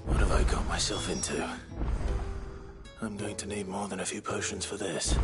What have I got myself into? I'm going to need more than a few potions for this.